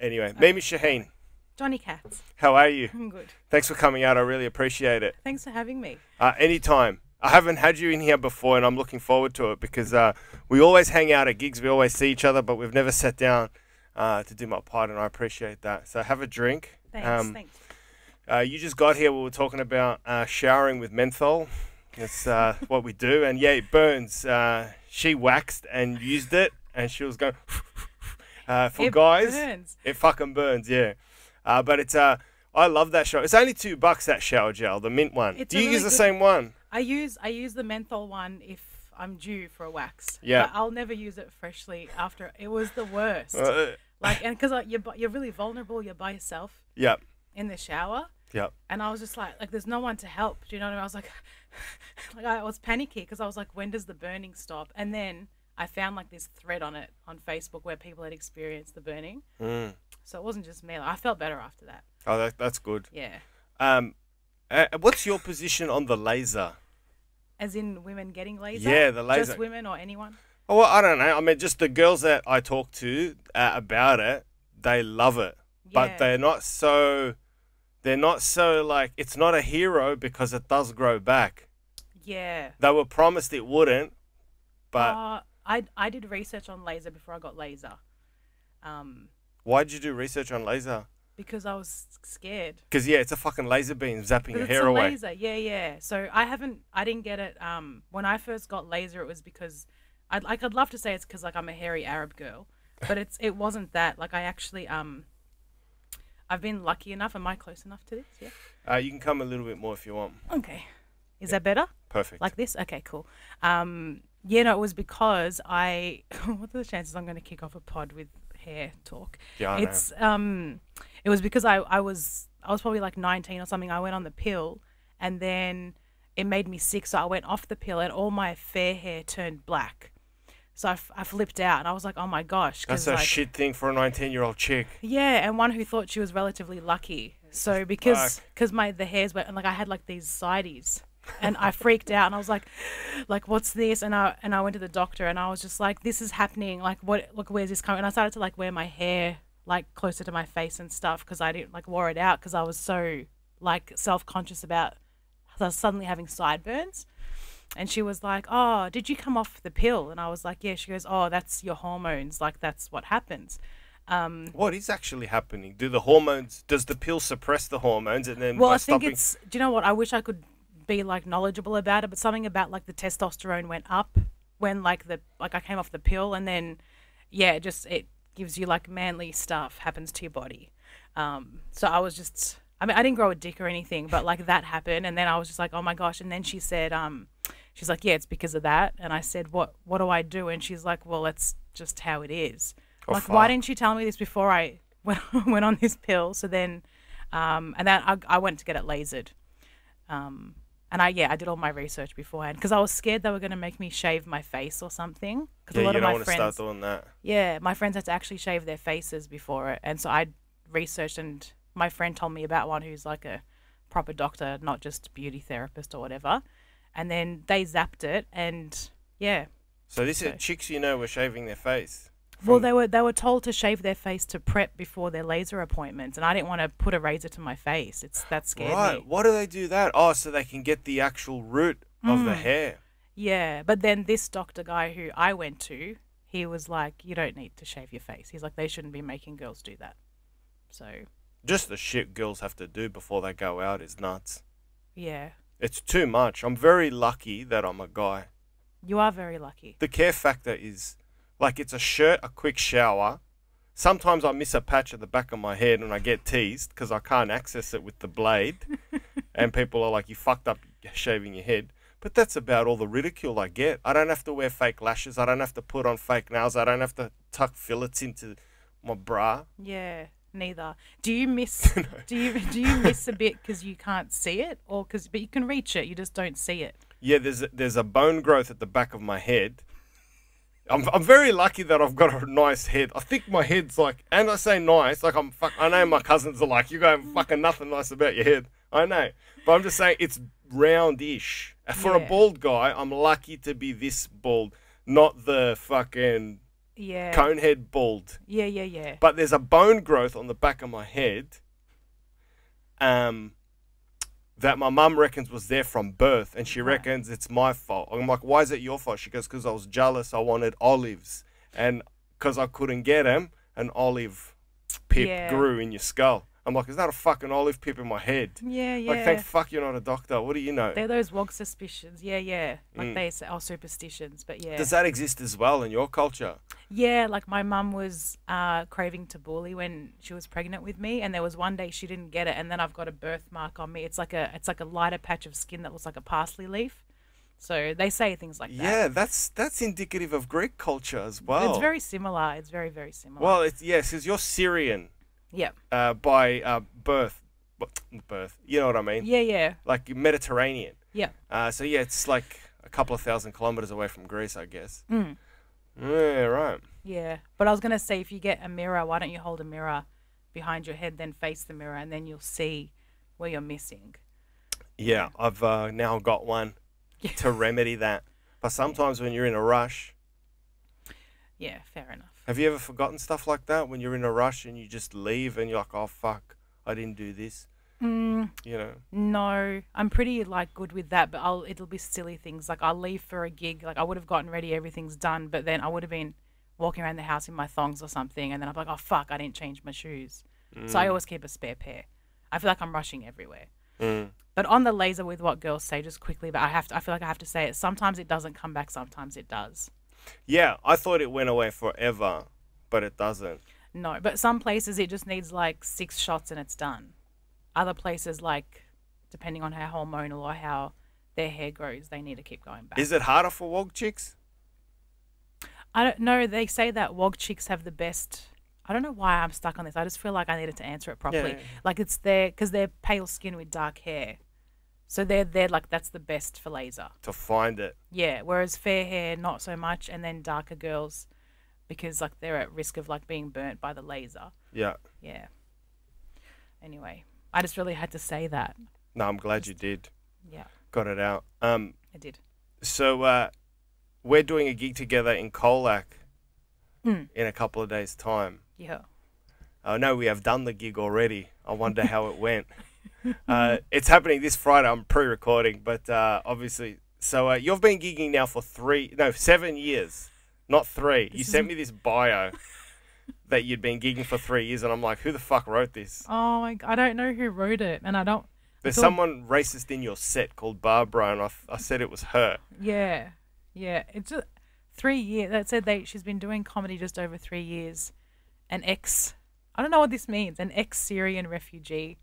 Anyway, Mimi Shaheen, Johnny Cats. how are you? I'm good. Thanks for coming out. I really appreciate it. Thanks for having me. Anytime. I haven't had you in here before, and I'm looking forward to it because we always hang out at gigs. We always see each other, but we've never sat down to do my part, and I appreciate that. So have a drink. Thanks. You just got here. We were talking about showering with menthol. That's what we do, and yeah, it burns. She waxed and used it, and she was going. For guys, burns. It fucking burns, yeah. But it's I love that shower. It's only $2 that shower gel, the mint one. Do you really use the good. same one? I use the menthol one if I'm due for a wax. Yeah. But I'll never use it freshly after. It was the worst. And because you're really vulnerable. You're by yourself. Yep. In the shower. Yep. And I was just like there's no one to help. Do you know what I mean? I was like I was panicky because I was like, when does the burning stop? And then I found like this thread on Facebook where people had experienced the burning. So it wasn't just me. Like, I felt better after that. Oh, that's good. Yeah. What's your position on the laser? As in women getting laser? Yeah, the laser. Just women or anyone? Oh, well, I don't know. I mean, just the girls that I talk to about it, they love it. But Yeah. they're not so like, it's not a hero because it does grow back. Yeah. They were promised it wouldn't, but I did research on laser before I got laser. why did you do research on laser? Because I was scared. Because, yeah, it's a fucking laser beam zapping your It's hair a away. laser, yeah. So I didn't get it. When I first got laser, it was because I'd love to say it's because like I'm a hairy Arab girl, but it wasn't that. Like I actually I've been lucky enough. Am I close enough to this? Yeah. You can come a little bit more if you want. Okay. Is that better? Perfect. Like this? Okay, cool. Yeah, no, it was because what are the chances I'm going to kick off a pod with hair talk? Yeah, I know. It was because I was probably like 19 or something. I went on the pill, and then it made me sick, so I went off the pill, and all my fair hair turned black. So I flipped out, and I was like, oh my gosh. That's a like, shit thing for a 19-year-old chick. Yeah, and one who thought she was relatively lucky. So because the hairs were, and like I had like these sideys. And I freaked out, and I was like what's this? And I went to the doctor, and I was just like, this is happening. Like, what? Look, where's this coming? And I started to like wear my hair like closer to my face and stuff because I didn't like wore it out because I was so like self-conscious about suddenly having sideburns. And she was like, oh, did you come off the pill? And I was like, yeah. She goes, oh, that's your hormones. Like, that's what happens. What is actually happening? Does the pill suppress the hormones and then well, by I think stopping... do you know what? I wish I could be like knowledgeable about it, but something about like the testosterone went up when like I came off the pill, and then yeah, it gives you like manly stuff happens to your body. So I was just, I mean, I didn't grow a dick or anything, but like that happened, and then I was just like, oh my gosh. And then she said, she's like, yeah, it's because of that. And I said, what do I do? And she's like, well, that's just how it is. Like, why didn't you tell me this before I went on this pill? So then, and then I went to get it lasered. And I did all my research beforehand because I was scared they were going to make me shave my face or something. Yeah, a lot you of don't my want to friends, start doing that. Yeah, my friends had to actually shave their faces before it. And so I researched, and my friend told me about one who's like a proper doctor, not just beauty therapist or whatever. And then they zapped it, and yeah. So this is chicks were shaving their face. Well, they were told to shave their face to prep before their laser appointments, and I didn't want to put a razor to my face. That scared me. Why do they do that? Oh, so they can get the actual root of the hair. Yeah, but then this doctor guy who I went to, he was like, you don't need to shave your face. He's like, they shouldn't be making girls do that. So just the shit girls have to do before they go out is nuts. Yeah. It's too much. I'm very lucky that I'm a guy. You are very lucky. The care factor is... like, it's a shirt, a quick shower. Sometimes I miss a patch at the back of my head and I get teased because I can't access it with the blade. And people are like, you fucked up shaving your head. But that's about all the ridicule I get. I don't have to wear fake lashes. I don't have to put on fake nails. I don't have to tuck fillets into my bra. Yeah, neither. Do you miss do you miss a bit because you can't see it, or but you can reach it, you just don't see it? Yeah, there's a bone growth at the back of my head. I'm very lucky that I've got a nice head. I think my head's like, and I say nice, like I know my cousins are like, you got fucking nothing nice about your head. I know, but I'm just saying it's roundish. For a bald guy, I'm lucky to be this bald, not the fucking Yeah. Conehead bald. Yeah. But there's a bone growth on the back of my head that my mum reckons was there from birth, and she reckons it's my fault. I'm like, why is it your fault? She goes, because I was jealous. I wanted olives. And because I couldn't get them, an olive pip grew in your skull. I'm like, is that a fucking olive pip in my head? Yeah. Like, thank fuck you're not a doctor. What do you know? They're those wog suspicions. Yeah. Like they say, superstitions, but yeah. Does that exist as well in your culture? Yeah, like my mum was craving tabbouleh when she was pregnant with me, and there was one day she didn't get it, and then I've got a birthmark on me. It's like a lighter patch of skin that looks like a parsley leaf. So they say things like that. Yeah, that's indicative of Greek culture as well. It's very similar. It's very, very similar. Well, it's because you're Syrian. Yeah. By birth. You know what I mean? Yeah. Like Mediterranean. Yeah. So yeah, it's like a couple of 1,000 kilometers away from Greece, I guess. Mm. Yeah, right. Yeah, but I was gonna say, if you get a mirror, why don't you hold a mirror behind your head, then face the mirror, and then you'll see where you're missing. Yeah, I've now got one to remedy that. But sometimes when you're in a rush. Yeah, fair enough. Have you ever forgotten stuff like that when you're in a rush and you just leave and you're like, oh fuck, I didn't do this? You know? No, I'm pretty like good with that, but it'll be silly things. Like I'll leave for a gig, like I would have gotten ready, everything's done, but then I would have been walking around the house in my thongs or something, and then I'm like, oh fuck, I didn't change my shoes. So I always keep a spare pair. I feel like I'm rushing everywhere. But on the laser with what girls say, just quickly, but I feel like I have to say it. Sometimes it doesn't come back, sometimes it does. Yeah, I thought it went away forever, but it doesn't. No, but some places it just needs like 6 shots and it's done. Other places, like, depending on how hormonal or how their hair grows, they need to keep going back. Is it harder for wog chicks? I don't know. They say that wog chicks have the best. I don't know why I'm stuck on this. I just feel like I needed to answer it properly. Yeah. Like it's because they're pale skin with dark hair. So they're like, that's the best for laser. To find it. Yeah, whereas fair hair, not so much, and then darker girls, because like they're at risk of like being burnt by the laser. Yeah. Yeah. Anyway, I just really had to say that. No, I'm glad you did. Yeah. Got it out. I did. So we're doing a gig together in Colac in a couple of days' time. Yeah. I know we have done the gig already. I wonder how it went. It's happening this Friday. I'm pre-recording, but obviously. So you've been gigging now for 7 years, not 3. You sent me this bio that you'd been gigging for 3 years, and I'm like, who the fuck wrote this? Oh, I don't know who wrote it, and I don't. There's someone racist in your set called Barbara, and I said it was her. Yeah. It's just 3 years. That said, she's been doing comedy just over 3 years. I don't know what this means. An ex-Syrian refugee.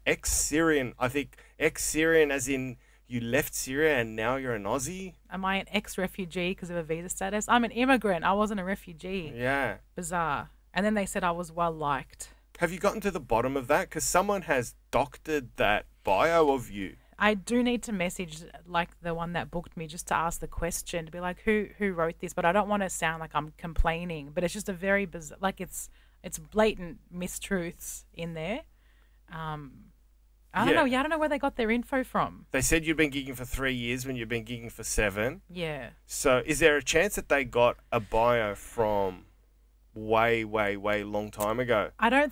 Ex-Syrian, I think ex-Syrian as in you left Syria and now you're an Aussie? Am I an ex-refugee because of a visa status? I'm an immigrant. I wasn't a refugee. Yeah. Bizarre. And then they said I was well-liked. Have you gotten to the bottom of that? Because someone has doctored that bio of you. I do need to message like the one that booked me just to ask the question, to be like, who wrote this? But I don't want to sound like I'm complaining. But it's just a very bizarre, like it's blatant mistruths in there. I don't know. Yeah, I don't know where they got their info from. They said you've been gigging for 3 years when you've been gigging for 7. Yeah. So is there a chance that they got a bio from way long time ago?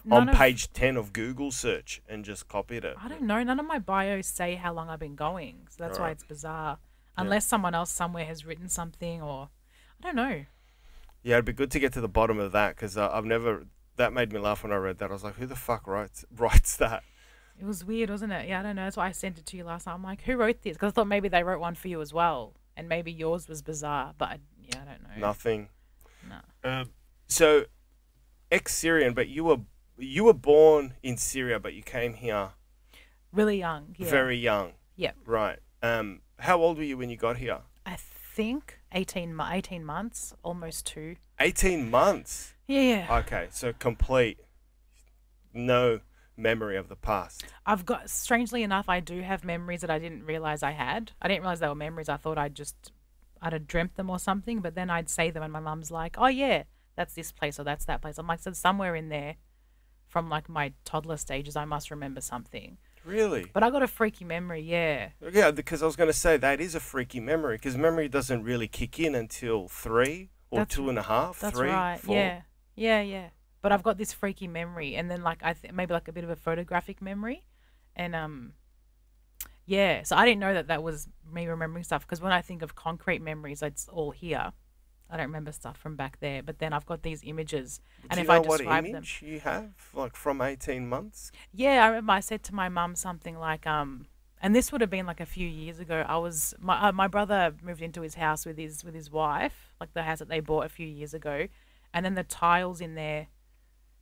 On page 10 of Google search and just copied it. I don't know. None of my bios say how long I've been going. So that's why it's bizarre. Unless someone else somewhere has written something, or I don't know. Yeah, it'd be good to get to the bottom of that, because that made me laugh when I read that. I was like, who the fuck writes that? It was weird, wasn't it? Yeah, I don't know. That's why I sent it to you last night. I'm like, who wrote this? Because I thought maybe they wrote one for you as well. And maybe yours was bizarre. But, I don't know. Nothing. No. So, ex-Syrian, but you were born in Syria, but you came here... Really young, yeah. Very young. Yeah. Right. How old were you when you got here? I think 18 months, almost 2. 18 months? Yeah. Okay, so complete... No... memory of the past. Strangely enough, I do have memories that I didn't realize I had. I didn't realize they were memories. I thought I'd have dreamt them or something, but then I'd say them and my mum's like, oh yeah, that's this place or that's that place. I'm like, so somewhere in there from like my toddler stages, I must remember something. Really? But I got a freaky memory, yeah. Yeah, because I was going to say that is a freaky memory, because memory doesn't really kick in until 3 or That's 2.5, That's 3, right. 4? Yeah. Yeah, yeah. But I've got this freaky memory, and then like maybe like a bit of a photographic memory, and yeah. So I didn't know that that was me remembering stuff, because when I think of concrete memories, it's all here. I don't remember stuff from back there. But then I've got these images, and Do you if I know what describe them, image you have, like from 18 months? yeah, I remember I said to my mum something like and this would have been like a few years ago. I was my brother moved into his house with his wife, like the house that they bought a few years ago, and then the tiles in there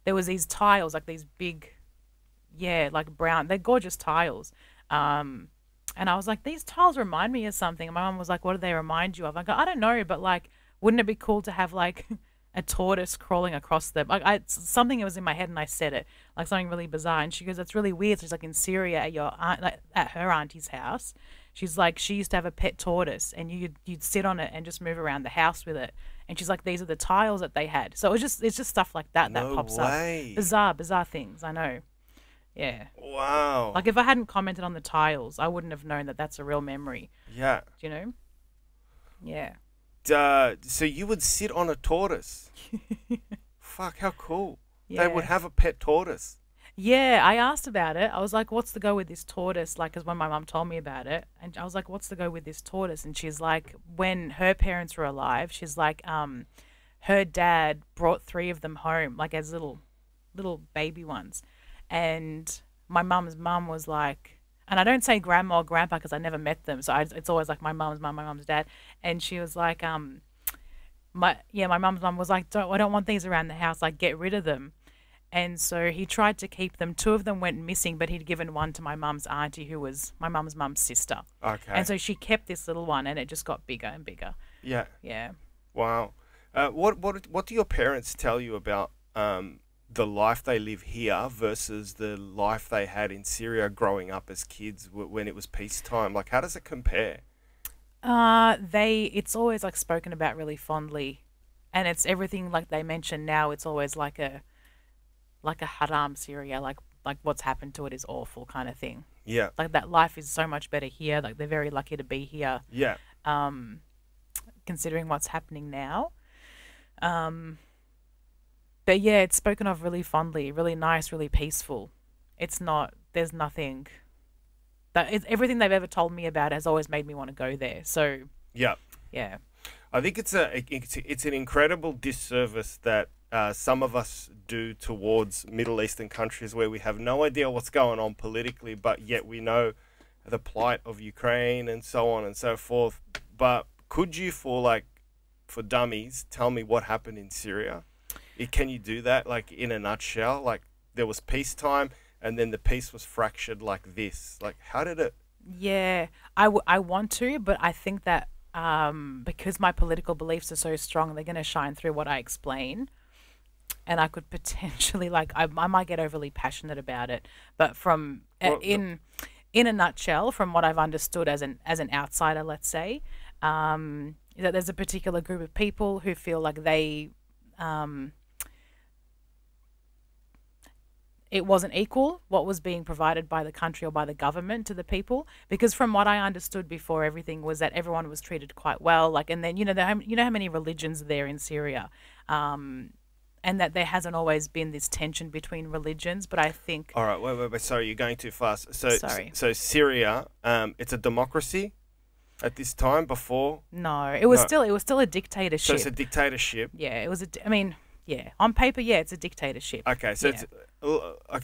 was these tiles, like these big, yeah, like brown. They're gorgeous tiles. And I was like, these tiles remind me of something. And my mum was like, what do they remind you of? I go, I don't know, but like, wouldn't it be cool to have like a tortoise crawling across them? Like, something that was in my head, and I said it, like something really bizarre. And she goes, that's really weird. So she's like, in Syria at your aunt, like at her auntie's house, she's like, she used to have a pet tortoise, and you'd sit on it and just move around the house with it. And she's like, these are the tiles that they had. So it's just stuff like that that No pops way. up. Bizarre things. I know. Yeah. Wow. Like if I hadn't commented on the tiles, I wouldn't have known that that's a real memory. Yeah. Do you know? Yeah. So you would sit on a tortoise. Fuck, how cool. Yeah. They would have a pet tortoise. Yeah, I asked about it. I was like, what's the go with this tortoise? Like, because when my mum told me about it, and I was like, what's the go with this tortoise? And she's like, when her parents were alive, she's like, her dad brought 3 of them home, like as little baby ones. And my mum's mum was like, and I don't say grandma or grandpa because I never met them, so it's always like my mum's mum, my mum's dad. And she was like, my mum's mum was like, I don't want these around the house, like get rid of them. And so he tried to keep them. 2 of them went missing, but he'd given one to my mum's auntie, who was my mum's sister. Okay. And so she kept this little one, and it just got bigger and bigger. Yeah. Yeah. Wow. What do your parents tell you about the life they live here versus the life they had in Syria growing up as kids when it was peacetime? Like, how does it compare? It's always like spoken about really fondly, and it's everything like they mention now. It's always like a haram Syria, like what's happened to it is awful kind of thing. Yeah. Like that life is so much better here. Like they're very lucky to be here. Yeah. Considering what's happening now. But yeah, it's spoken of really fondly, really nice, really peaceful. There's nothing everything they've ever told me about has always made me want to go there. So yeah. Yeah. I think it's an incredible disservice that some of us do towards Middle Eastern countries where we have no idea what's going on politically, but yet we know the plight of Ukraine and so on and so forth. But could you, for dummies, tell me what happened in Syria? Can you do that, like, in a nutshell? Like, there was peacetime, and then the peace was fractured like this. Like, how did it... Yeah, I want to, but I think that because my political beliefs are so strong, they're going to shine through what I explain. And I could potentially, I might get overly passionate about it. But in a nutshell, from what I've understood as an outsider, let's say, that there's a particular group of people who feel like they... it wasn't equal what was being provided by the country or by the government to the people, because from what I understood before, everything was that everyone was treated quite well, and then you know how many religions are there in Syria, and that there hasn't always been this tension between religions. But I think... All right, wait, sorry, you're going too fast. Sorry. So Syria, it's a democracy at this time. Before... No, it was still a dictatorship. So it's a dictatorship. Yeah, it was yeah, on paper, yeah, it's a dictatorship. Okay, so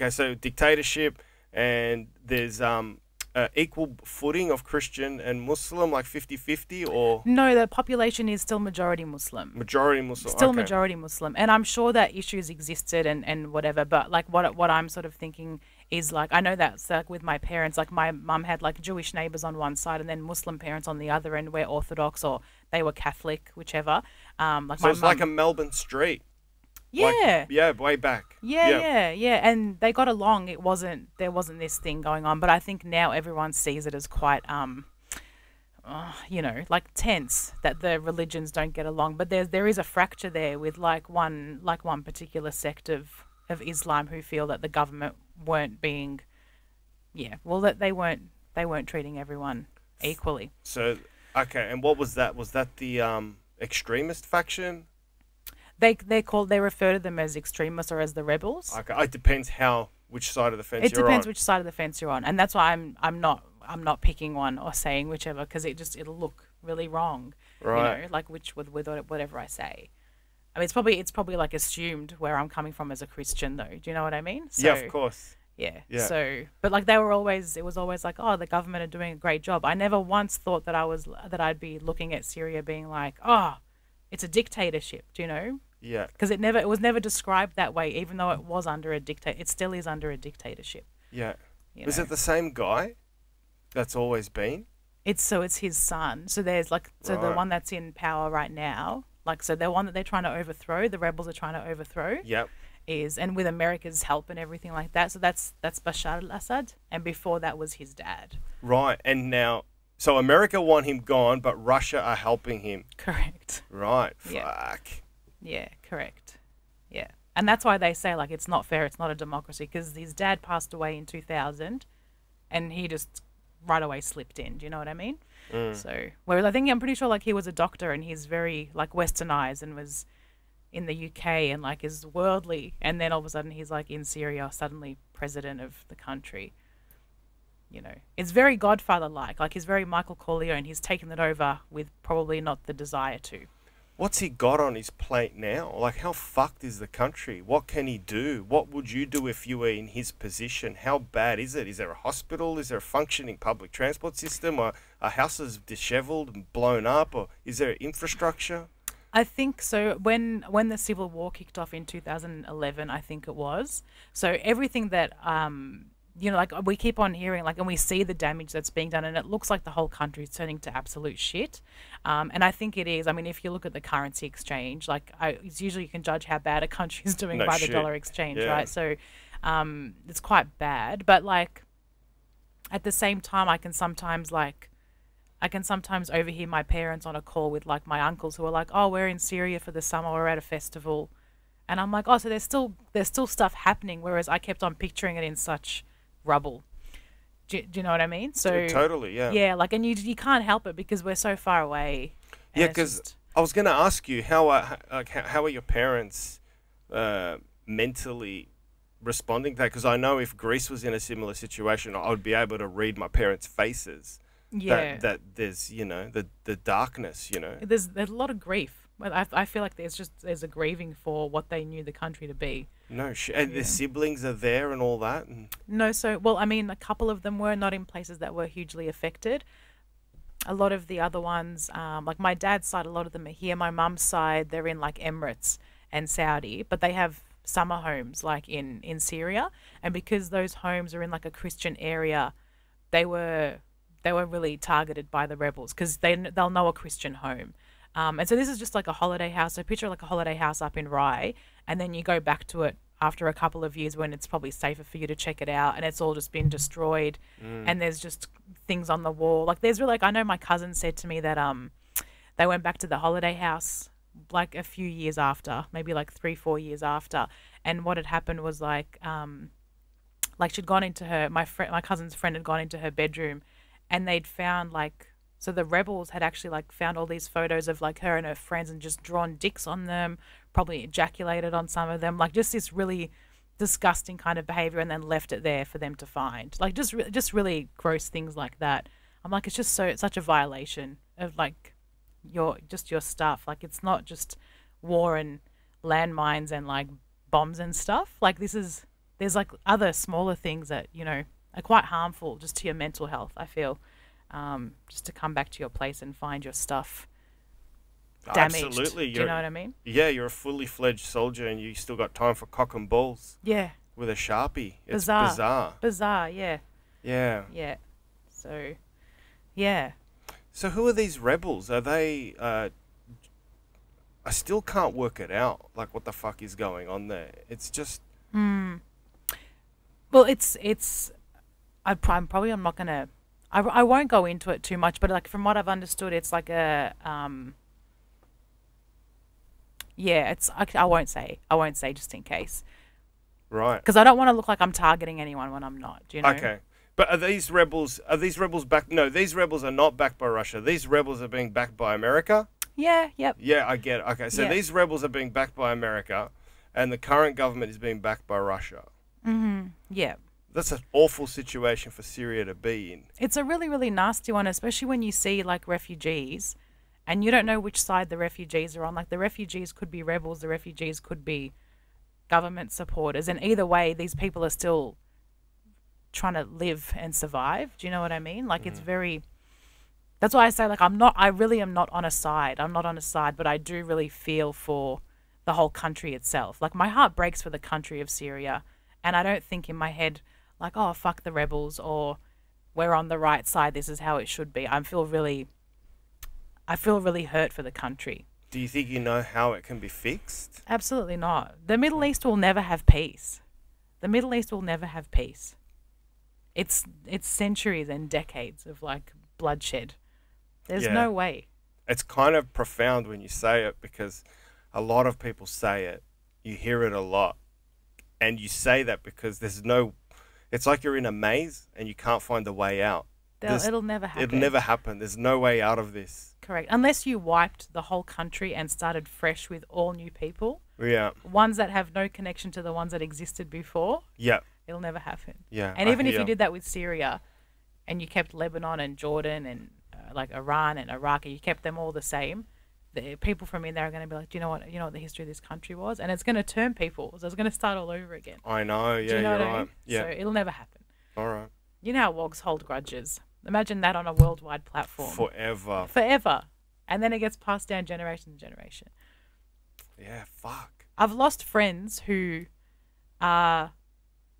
so dictatorship, and there's equal footing of Christian and Muslim, like 50-50, or... No, the population is still majority Muslim. Majority Muslim. Still okay. Majority Muslim. And I'm sure that issues existed and whatever, but what I'm sort of thinking is I know that's with my parents, my mum had Jewish neighbours on one side and then Muslim parents on the other, and we're Orthodox or they were Catholic, whichever. So it's like a Melbourne street. Yeah. Way back. Yeah. And they got along. There wasn't this thing going on, but I think now everyone sees it as quite, tense that the religions don't get along. But there is a fracture there with one particular sect of Islam who feel that the government weren't being, that they weren't treating everyone equally. So, okay, and what was that? Was that the extremist faction? They refer to them as extremists or as the rebels. Okay, it depends which side of the fence It you're on. depends which side of the fence you're on, and that's why I'm not picking one or saying whichever, because it'll look really wrong. Right. You know, like with whatever I say. I mean, it's probably like assumed where I'm coming from as a Christian, though. Do you know what I mean? So, Yeah, of course. Yeah. Yeah. So, but like it was always like, oh, the government are doing a great job. I never once thought that I'd be looking at Syria being like, oh, it's a dictatorship. Do you know? Yeah. Because it was never described that way, even though it was under a dictator. It still is under a dictatorship. Yeah. You Is know? it the same guy that's always been? It's his son. So there's the Right. one that's in power right now. Like, so the one that they're trying to overthrow, the rebels are trying to overthrow. Yep. And with America's help and everything like that. So that's Bashar al-Assad, and before that was his dad. Right. And now, so America want him gone, but Russia are helping him. Correct. Right. Yeah. Fuck. Yeah, correct. Yeah. And that's why they say, like, it's not fair, it's not a democracy, because his dad passed away in 2000 and he just right away slipped in. Do you know what I mean? So, whereas I'm pretty sure, like, he was a doctor and he's very, like, westernized and was in the UK and, like, is worldly. And then all of a sudden he's, like, in Syria, suddenly president of the country. You know, it's very Godfather-like. Like, he's very Michael Corleone. He's taken it over with probably not the desire to. What's he got on his plate now? Like, how fucked is the country? What can he do? What would you do if you were in his position? How bad is it? Is there a hospital? Is there a functioning public transport system? Are houses disheveled and blown up? Or is there infrastructure? I think so. When the civil war kicked off in 2011, I think it was. So everything that you know, like, we keep on hearing, like, and we see the damage that's being done, and it looks like the whole country is turning to absolute shit. And I think it is. I mean, if you look at the currency exchange, like, it's usually you can judge how bad a country is doing by the dollar exchange, Yeah. right? So it's quite bad. But, like, at the same time, I can sometimes overhear my parents on a call with, like, my uncles who are like, oh, we're in Syria for the summer, we're at a festival. And I'm like, oh, so there's still stuff happening, whereas I kept on picturing it in such rubble. Do you know what I mean? So Totally, yeah. Yeah, like, and you can't help it because we're so far away. And Yeah, it's because just- I was going to ask you, how are your parents mentally responding to that? Because I know if Greece was in a similar situation, I would be able to read my parents' faces. yeah, That there's, you know, the darkness, you know. there's a lot of grief. I feel like there's a grieving for what they knew the country to be. No shit. And the siblings are there and all that. And No, so, well, I mean, a couple of them were not in places that were hugely affected. A lot of the other ones, like my dad's side, a lot of them are here. My mum's side, they're in, like, Emirates and Saudi, but they have summer homes, like, in Syria. And because those homes are in, like, a Christian area, they were really targeted by the rebels because they'll know a Christian home. And so this is just like a holiday house. So picture like a holiday house up in Rye, and then you go back to it after a couple of years when it's probably safer for you to check it out, and it's all just been destroyed, and there's just things on the wall. Like, there's really, like, I know my cousin said to me that they went back to the holiday house like a few years after, maybe like 3-4 years after, and what had happened was like she'd gone into my cousin's friend had gone into her bedroom, and they'd found, like, so the rebels had actually, like, found all these photos of, like, her and her friends and just drawn dicks on them, probably ejaculated on some of them, like, just this really disgusting kind of behavior, and then left it there for them to find, like, just really gross things like that. I'm like, it's just such a violation of, like, your stuff. Like, it's not just war and landmines and, like, bombs and stuff. Like, there's like other smaller things that, you know, are quite harmful just to your mental health, I feel. Just to come back to your place and find your stuff damaged. Absolutely. Do you know what I mean? Yeah, you're a fully fledged soldier and you still got time for cock and balls Yeah. with a Sharpie. It's Bizarre. bizarre. Bizarre, yeah. Yeah. Yeah. So, yeah. So who are these rebels? Are they... I still can't work it out, like, what the fuck is going on there. It's just... Well, I'm not going to... I won't go into it too much, but, like, from what I've understood, it's like a... yeah, it's... I won't say just in case. Right. Because I don't want to look like I'm targeting anyone when I'm not, do you know? Okay. But are these rebels backed... No, these rebels are not backed by Russia. These rebels are being backed by America? Yeah. Yep. Yeah, I get it. Okay, so Yeah. these rebels are being backed by America, and the current government is being backed by Russia. Yeah. That's an awful situation for Syria to be in. It's a really, really nasty one, especially when you see like refugees and you don't know which side the refugees are on. Like the refugees could be rebels, the refugees could be government supporters. And either way, these people are still trying to live and survive. Do you know what I mean? Like it's very, that's why I say like I really am not on a side. I'm not on a side, but I do really feel for the whole country itself. Like my heart breaks for the country of Syria. And I don't think in my head like, oh, fuck the rebels or we're on the right side. This is how it should be. I feel really hurt for the country. Do you think you know how it can be fixed? Absolutely not. The Middle East will never have peace. The Middle East will never have peace. It's centuries and decades of like bloodshed. There's no way. It's kind of profound when you say it because a lot of people say it. You hear it a lot. And you say that because there's no... It's like you're in a maze and you can't find a way out. It'll never happen. It'll never happen. There's no way out of this. Correct. Unless you wiped the whole country and started fresh with all new people. Yeah. Ones that have no connection to the ones that existed before. Yeah. It'll never happen. Yeah. And even if you did that with Syria and you kept Lebanon and Jordan and like Iran and Iraq and you kept them all the same, the people from in there are going to be like, do you know what the history of this country was? And it's going to turn people. So it's going to start all over again. I know. Yeah, do you know you're what I right. mean? Yeah. So it'll never happen. All right. You know how wogs hold grudges. Imagine that on a worldwide platform. Forever. And then it gets passed down generation to generation. Yeah, fuck. I've lost friends who are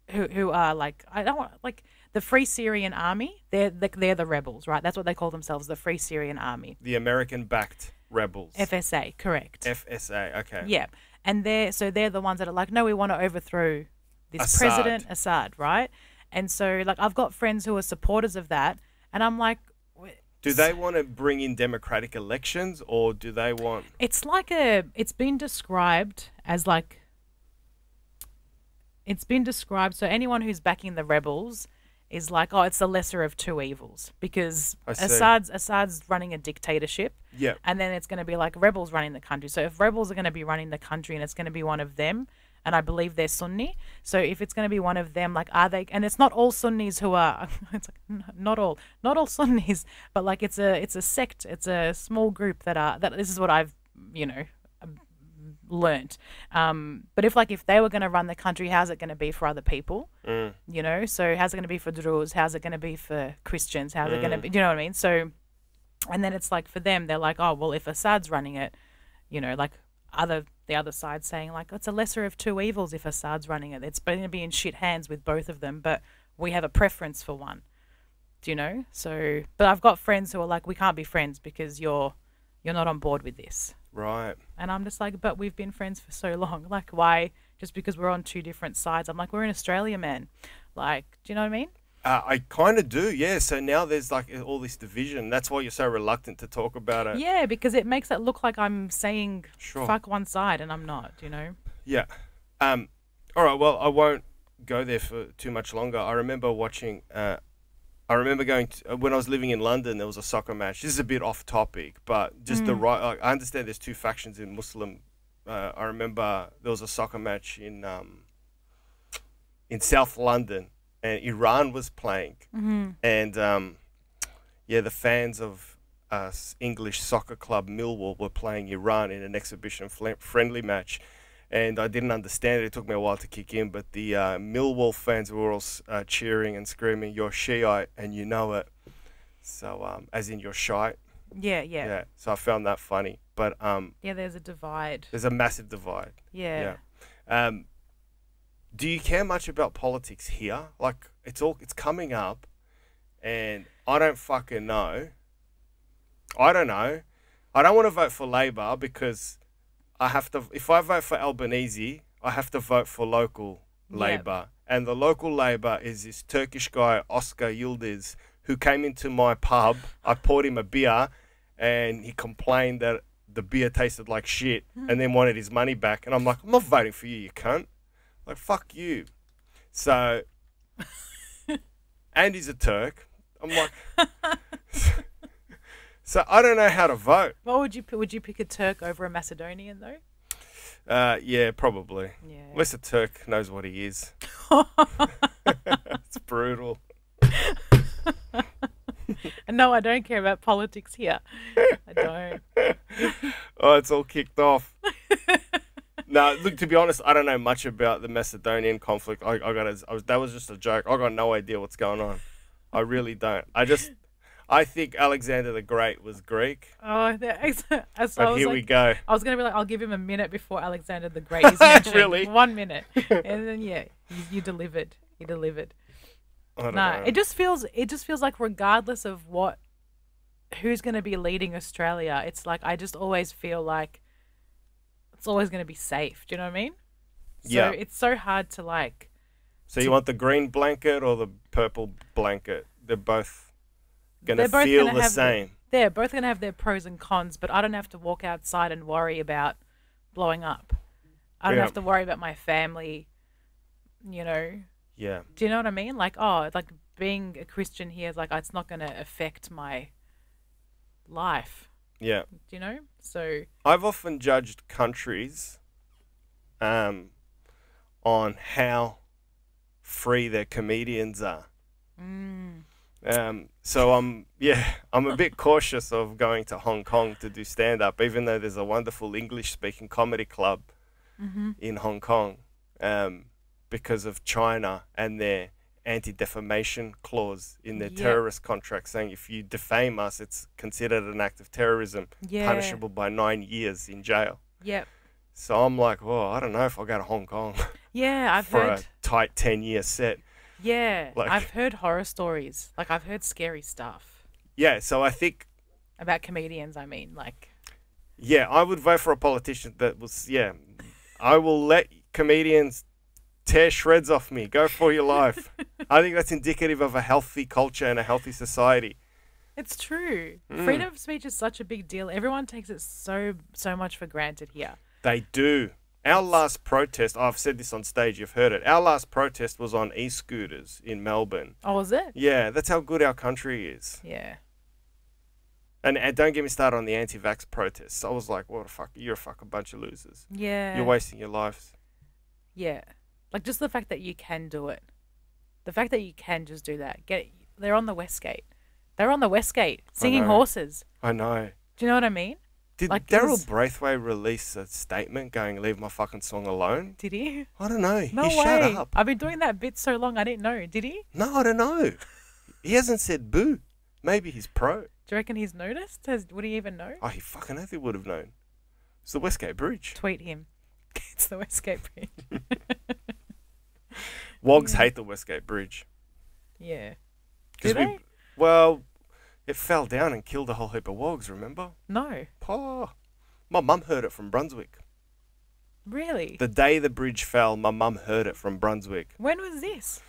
like, I don't want, like the Free Syrian Army. They're the rebels, right? That's what they call themselves, the Free Syrian Army. The American-backed rebels. FSA, correct. FSA, okay. Yeah. And they're the ones that are like, no, we want to overthrow this president, Assad, right? And so like I've got friends who are supporters of that, and I'm like, do they want to bring in democratic elections, or do they want... It's like it's been described as like... It's been described, so anyone who's backing the rebels is like, oh, it's the lesser of two evils because Assad's running a dictatorship. Yeah. And then it's going to be like rebels running the country. So if rebels are going to be running the country and it's going to be one of them, and I believe they're Sunni. So if it's going to be one of them, like, are they? And it's not all Sunnis who are. It's like not all Sunnis, but like it's a sect. It's a small group that this is what I've learnt. But if they were going to run the country, how's it going to be for other people? You know, so how's it going to be for Druze? How's it going to be for Christians? How's it going to be? Do you know what I mean? So, and then it's like for them, they're like, oh well, if Assad's running it, you know, like the other side saying like, it's a lesser of two evils if Assad's running it. It's going to be in shit hands with both of them, but we have a preference for one. Do you know? So, but I've got friends who are like, we can't be friends because you're not on board with this. Right. And I'm just like, but we've been friends for so long. Like, why? Just because we're on two different sides. I'm like, we're in Australia, man. Like, do you know what I mean? I kind of do, yeah. So now there's like all this division. That's why you're so reluctant to talk about it. Yeah, because it makes it look like I'm saying Sure. fuck one side, and I'm not, you know? Yeah. All right, well, I won't go there for too much longer. I remember watching... I remember going to, when I was living in London, there was a soccer match. This is a bit off topic, but just I understand there's two factions in Muslim. I remember there was a soccer match in South London, and Iran was playing, and the fans of English soccer club Millwall were playing Iran in an exhibition friendly match. And I didn't understand it. It took me a while to kick in. But the Millwall fans were all cheering and screaming, "You're Shiite and you know it." So, as in you're shite. Yeah. So I found that funny. But there's a divide. there's a massive divide. Yeah. Do you care much about politics here? Like it's coming up, and I don't fucking know. I don't know. I don't want to vote for Labor because I have to. If I vote for Albanese, I have to vote for local Labor, and the local Labor is this Turkish guy Oscar Yildiz who came into my pub. I poured him a beer, and he complained that the beer tasted like shit, and then wanted his money back. And I'm like, I'm not voting for you, you cunt. Like fuck you. So, and he's a Turk. I'm like, So I don't know how to vote. What would you pick? Would you pick a Turk over a Macedonian though? Yeah, probably. Yeah. Unless a Turk knows what he is. It's brutal. No, I don't care about politics here. I don't. Oh, it's all kicked off. No, look, to be honest, I don't know much about the Macedonian conflict. That was just a joke. I got no idea what's going on. I really don't. I think Alexander the Great was Greek. Oh, But here we go. I was gonna be like, I'll give him a minute before Alexander the Great is mentioned. Really? 1 minute, and then yeah, you delivered. You delivered. I don't know. It just feels like regardless of who's gonna be leading Australia, it's like I just always feel like it's always gonna be safe. Do you know what I mean? So Yeah. it's so hard to like. So you want the green blanket or the purple blanket? They're both gonna feel the same. They're both gonna have their pros and cons, but I don't have to walk outside and worry about blowing up. I don't have to worry about my family. You know. Yeah. Do you know what I mean? Like, oh, like being a Christian here is like it's not gonna affect my life. Yeah. Do you know? So I've often judged countries on how free their comedians are. So I'm a bit cautious of going to Hong Kong to do stand-up, even though there's a wonderful English-speaking comedy club in Hong Kong, because of China and their anti-defamation clause in their terrorist contract, saying if you defame us, it's considered an act of terrorism, punishable by 9 years in jail. Yep. So I'm like, well, I don't know if I'll go to Hong Kong. Yeah, I've for heard. a tight 10-year set. Yeah, Like- I've heard horror stories. Like I've heard scary stuff Yeah, so I think, about comedians. I mean, like. yeah, I would vote for a politician that was, I will let comedians tear shreds off me. Go for your life. I think that's indicative of a healthy culture and a healthy society. It's true. Freedom of speech is such a big deal. Everyone takes it so much for granted here. They do. Our last protest, I've said this on stage, you've heard it. Our last protest was on e-scooters in Melbourne. Oh, was it? Yeah, that's how good our country is. Yeah. And don't get me started on the anti-vax protests. I was like, what the fuck? You're a fucking bunch of losers. Yeah. You're wasting your lives. Yeah. Like just the fact that you can do it. The fact that you can just do that. They're on the Westgate. They're on the Westgate singing know. horses. I know. Do you know what I mean? Did Like, Daryl Braithwaite release a statement going, leave my fucking song alone? Did he? I don't know. No he way. shut up. I've been doing that bit so long I didn't know. Did he? No, I don't know. He hasn't said boo. Maybe he's pro. Do you reckon he's noticed? Would he even know? Oh, he fucking oath he would have known. It's the Westgate Bridge. Tweet him. It's the Westgate Bridge. Wogs hate the Westgate Bridge. Yeah. 'Cause Do they? Well, it fell down and killed a whole heap of wogs, remember? No. Oh, my mum heard it from Brunswick. Really? The day the bridge fell, my mum heard it from Brunswick. When was this?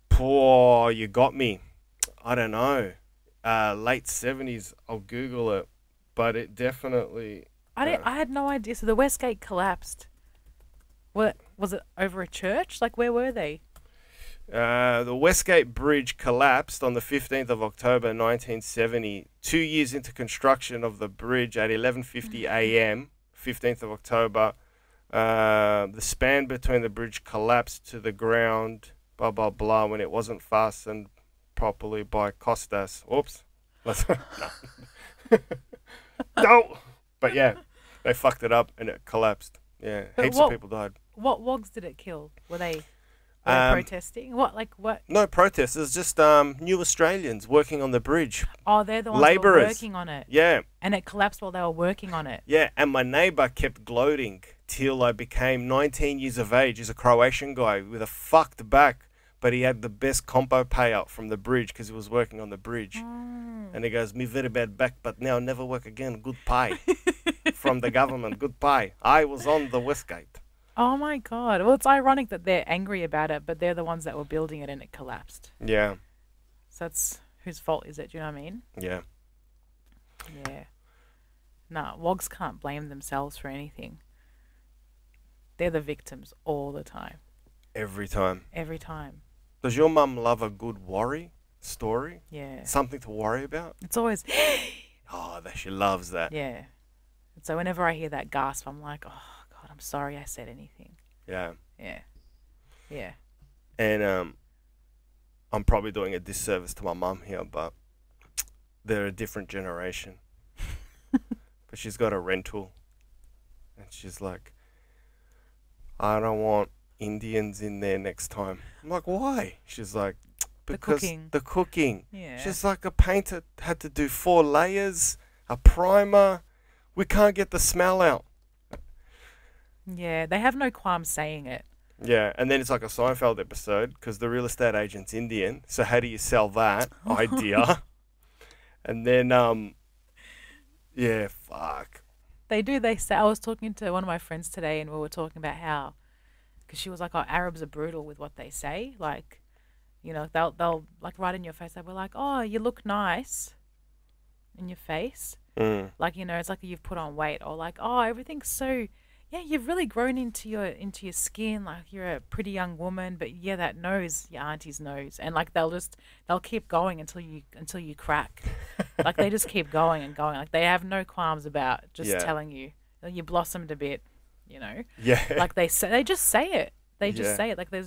Poor, you got me. I don't know. Late 70s. I'll Google it. But it definitely... I had no idea. So the Westgate collapsed. What was it, over a church? Like where were they? The Westgate Bridge collapsed on the 15th of October 1970. 2 years into construction of the bridge at 11:50 a.m., 15th of October, the span between the bridge collapsed to the ground, blah, blah, blah, when it wasn't fastened properly by Costas. Oops. No! But yeah, they fucked it up and it collapsed. Yeah, But heaps of people died. What wogs did it kill? Were they protesting? What? No protesters, just new Australians working on the bridge. Oh, they're the ones that were Labourers. working on it. Yeah. And it collapsed while they were working on it. Yeah, and my neighbour kept gloating till I became 19 years of age. He's a Croatian guy with a fucked back, but he had the best compo payout from the bridge because he was working on the bridge. And he goes, me very bad back, but now never work again. Good pie from the government. Good pie. I was on the Westgate. Oh my God. Well, it's ironic that they're angry about it, but they're the ones that were building it and it collapsed. Yeah. So that's whose fault is it? Do you know what I mean? Yeah. Yeah. Nah, wogs can't blame themselves for anything. They're the victims all the time. Every time. Every time. Does your mum love a good worry story? Yeah. Something to worry about? It's always, Oh, that she loves that. Yeah. And so whenever I hear that gasp, I'm like, oh God, I'm sorry I said anything. Yeah. Yeah. Yeah. And I'm probably doing a disservice to my mum here, but they're a different generation. But she's got a rental. And she's like, I don't want Indians in there next time. I'm like, why? She's like, because the cooking. Yeah. She's like, a painter had to do 4 layers, a primer. We can't get the smell out. Yeah, they have no qualms saying it. Yeah, and then it's like a Seinfeld episode because the real estate agent's Indian. So how do you sell that idea? And then, yeah, fuck. They do. They say. I was talking to one of my friends today, and we were talking about how, because she was like, "Oh, Arabs are brutal with what they say. Like, you know, they'll like right in your face. They were like, "Oh, you look nice," in your face. Like, you know, it's like you've put on weight, or like, "Oh, everything's so." Yeah, you've really grown into your skin. Like you're a pretty young woman, but yeah, that nose, your auntie's nose, and like they'll keep going until you crack. Like they just keep going and going. Like they have no qualms about just telling you you blossomed a bit. You know. Yeah. Like they just say it. They just say it. Like they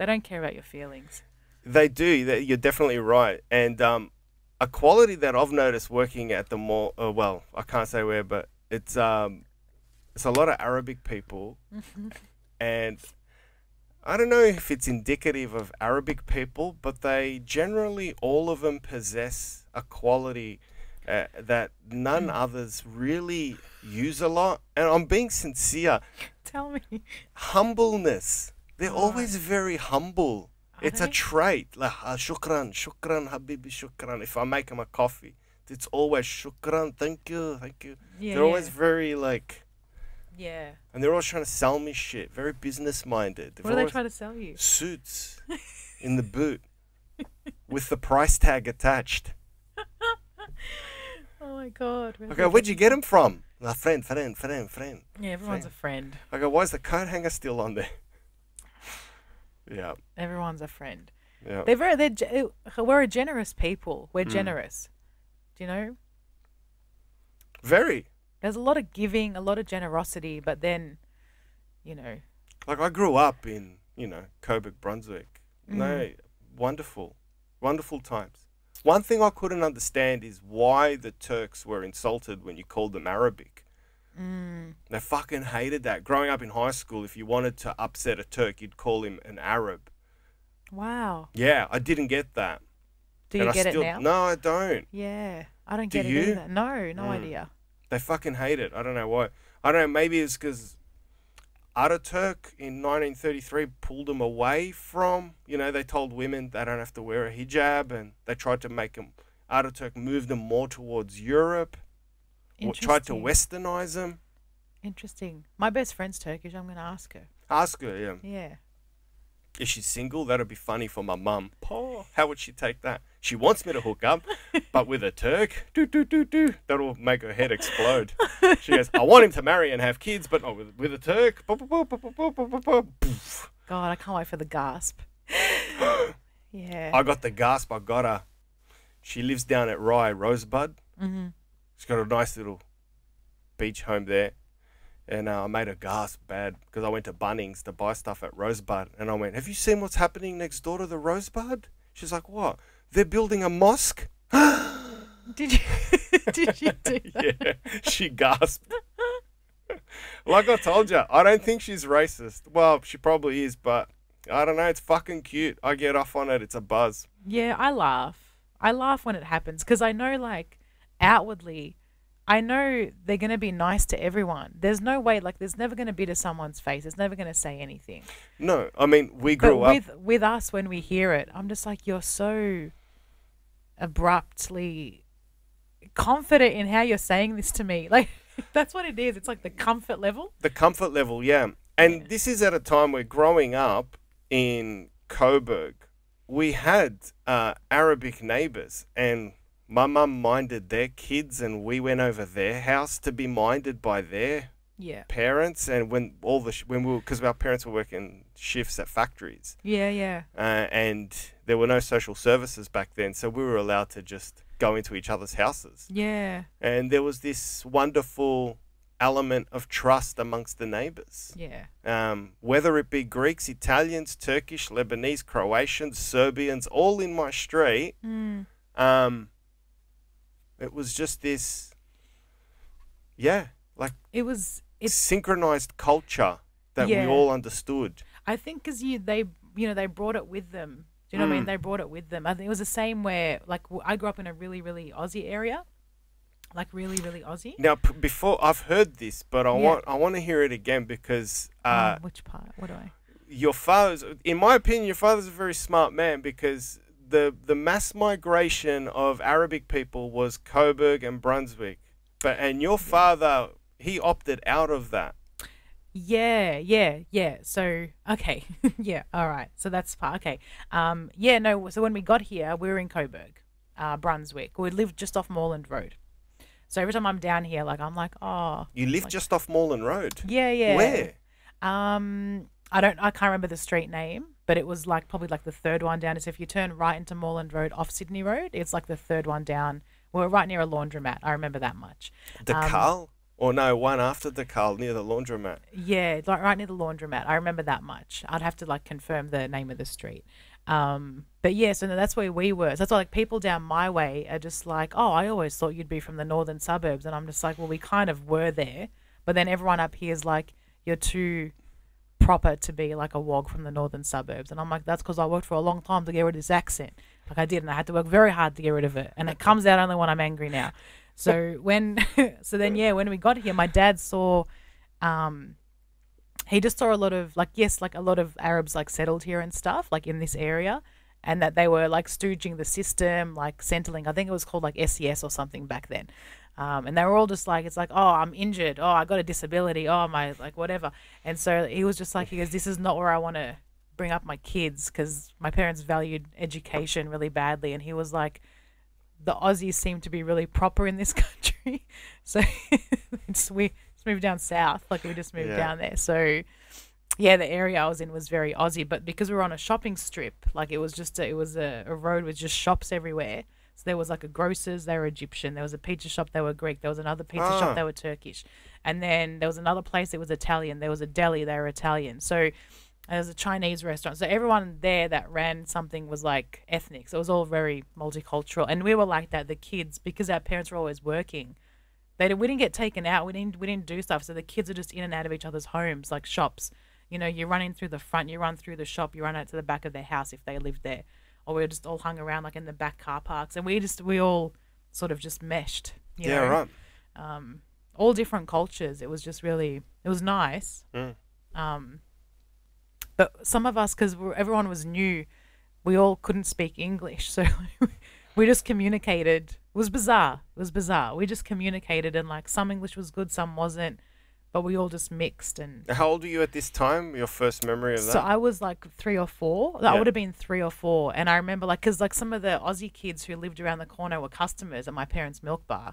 don't care about your feelings. They do. You're definitely right. And a quality that I've noticed working at the mall. Well, I can't say where, but it's a lot of Arabic people, and I don't know if it's indicative of Arabic people, but they generally, all of them possess a quality that none others really use a lot. And I'm being sincere. Tell me. Humbleness. They're always very humble. It's a they? trait. Like, shukran, shukran, habibi, shukran. If I make them a coffee, it's always shukran, thank you, thank you. Yeah, They're always very like... Yeah. And they're always trying to sell me shit. Very business minded. What are they trying to sell you? Suits in the boot with the price tag attached. Oh my God. I go, where'd you get them from? A friend. Yeah, everyone's a friend. I go, why is the coat hanger still on there? Yeah. Everyone's a friend. Yeah. We're a generous people. We're generous. Do you know? Very. There's a lot of giving, a lot of generosity, but then, you know. Like I grew up in, Coburg, Brunswick. No, wonderful times. One thing I couldn't understand is why the Turks were insulted when you called them Arabic. They fucking hated that. Growing up in high school, if you wanted to upset a Turk, you'd call him an Arab. Wow. Yeah, I didn't get that. Do you get it now? No, I don't. Yeah, I don't get it either. No idea. They fucking hate it. I don't know why. I don't know. Maybe it's because Ataturk in 1933 pulled them away from, they told women they don't have to wear a hijab, and they tried to make them, Ataturk moved them more towards Europe, or tried to westernize them. Interesting. My best friend's Turkish. I'm going to ask her. Ask her, yeah. Yeah. Is she single? That'd be funny for my mum. Oh, how would she take that? She wants me to hook up, but with a Turk, that'll make her head explode. She goes, I want him to marry and have kids, but not with a Turk. God, I can't wait for the gasp. Yeah. I got the gasp. I got her. She lives down at Rye, Rosebud. She's got a nice little beach home there. And I made her gasp bad because I went to Bunnings to buy stuff at Rosebud. And I went, have you seen what's happening next door to the Rosebud? She's like, what? They're building a mosque? Did you do that? Yeah, she gasped. Like I told you, I don't think she's racist. Well, she probably is, but I don't know. It's fucking cute. I get off on it. It's a buzz. Yeah, I laugh. I laugh when it happens because I know, like, outwardly, I know they're going to be nice to everyone. There's no way, like, there's never going to be to someone's face. It's never going to say anything. No, I mean, we grew up. With us, when we hear it, I'm just like, you're so abruptly confident in how you're saying this to me. Like, that's what it is. It's like the comfort level. The comfort level, yeah. And this is at a time where growing up in Coburg, we had Arabic neighbours, and my mum minded their kids, and we went over their house to be minded by their parents. And because our parents were working shifts at factories. Yeah. And there were no social services back then, so we were allowed to just go into each other's houses. Yeah. And there was this wonderful element of trust amongst the neighbors. Yeah. Whether it be Greeks, Italians, Turkish, Lebanese, Croatians, Serbians, all in my street. It was just this, like it's synchronized culture that we all understood. I think because they brought it with them. Do you know what I mean? They brought it with them. I think it was the same where, like, I grew up in a really, really Aussie area. Like, really, really Aussie. Now, before, I've heard this, but I want to hear it again because... which part? What do I... Your father's... In my opinion, your father's a very smart man because the mass migration of Arabic people was Coburg and Brunswick. And your father, he opted out of that. Yeah. So, okay. Yeah, all right. So that's part. Okay. So when we got here, we were in Coburg, Brunswick. We lived just off Moreland Road. So every time I'm down here, like, I'm like, oh. You live just off Moreland Road? Yeah. Where? I can't remember the street name, but it was like probably like the third one down. So if you turn right into Moreland Road off Sydney Road, it's like the third one down. We're right near a laundromat. I remember that much. The Carl? Or no, one after the Carl, near the laundromat. Yeah, like right near the laundromat. I remember that much. I'd have to like confirm the name of the street. But yeah, so that's where we were. So that's why like people down my way are just like, oh, I always thought you'd be from the northern suburbs. And I'm just like, well, we kind of were there. But then everyone up here is like, you're too proper to be like a wog from the northern suburbs. And I'm like, that's because I worked for a long time to get rid of this accent. Like I did, and I had to work very hard to get rid of it. And it comes out only when I'm angry now. So when we got here, my dad saw, he just saw a lot of a lot of Arabs like settled here and stuff, like in this area, and that they were like stooging the system, like Centrelink. I think it was called like SES or something back then. And they were all just like, it's like, oh, I'm injured. Oh, I got a disability. Oh, my, like whatever. And so he was just like, he goes, this is not where I want to bring up my kids because my parents valued education really badly. And he was like, the Aussies seem to be really proper in this country. So we just moved down south. Like we just moved down there. So yeah, the area I was in was very Aussie, but because we were on a shopping strip, like it was a road with just shops everywhere. So there was like a grocer's, they were Egyptian. There was a pizza shop, they were Greek. There was another pizza shop, they were Turkish. And then there was another place, it was Italian. There was a deli, they were Italian. So there was a Chinese restaurant. So everyone there that ran something was like ethnic. So it was all very multicultural. And we were like that, the kids, because our parents were always working. We didn't get taken out. We didn't do stuff. So the kids are just in and out of each other's homes, like shops. You know, you run in through the front, you run through the shop, you run out to the back of their house if they lived there. Or we were just all hung around like in the back car parks. And we all sort of just meshed. You know? Right. All different cultures. It was just really, it was nice. But some of us, because everyone was new, we all couldn't speak English. So we just communicated. It was bizarre. We just communicated and like some English was good, some wasn't. But we all just mixed. And how old were you at this time? Your first memory of that? So I was like 3 or 4. I would have been 3 or 4. And I remember like, because like some of the Aussie kids who lived around the corner were customers at my parents' milk bar.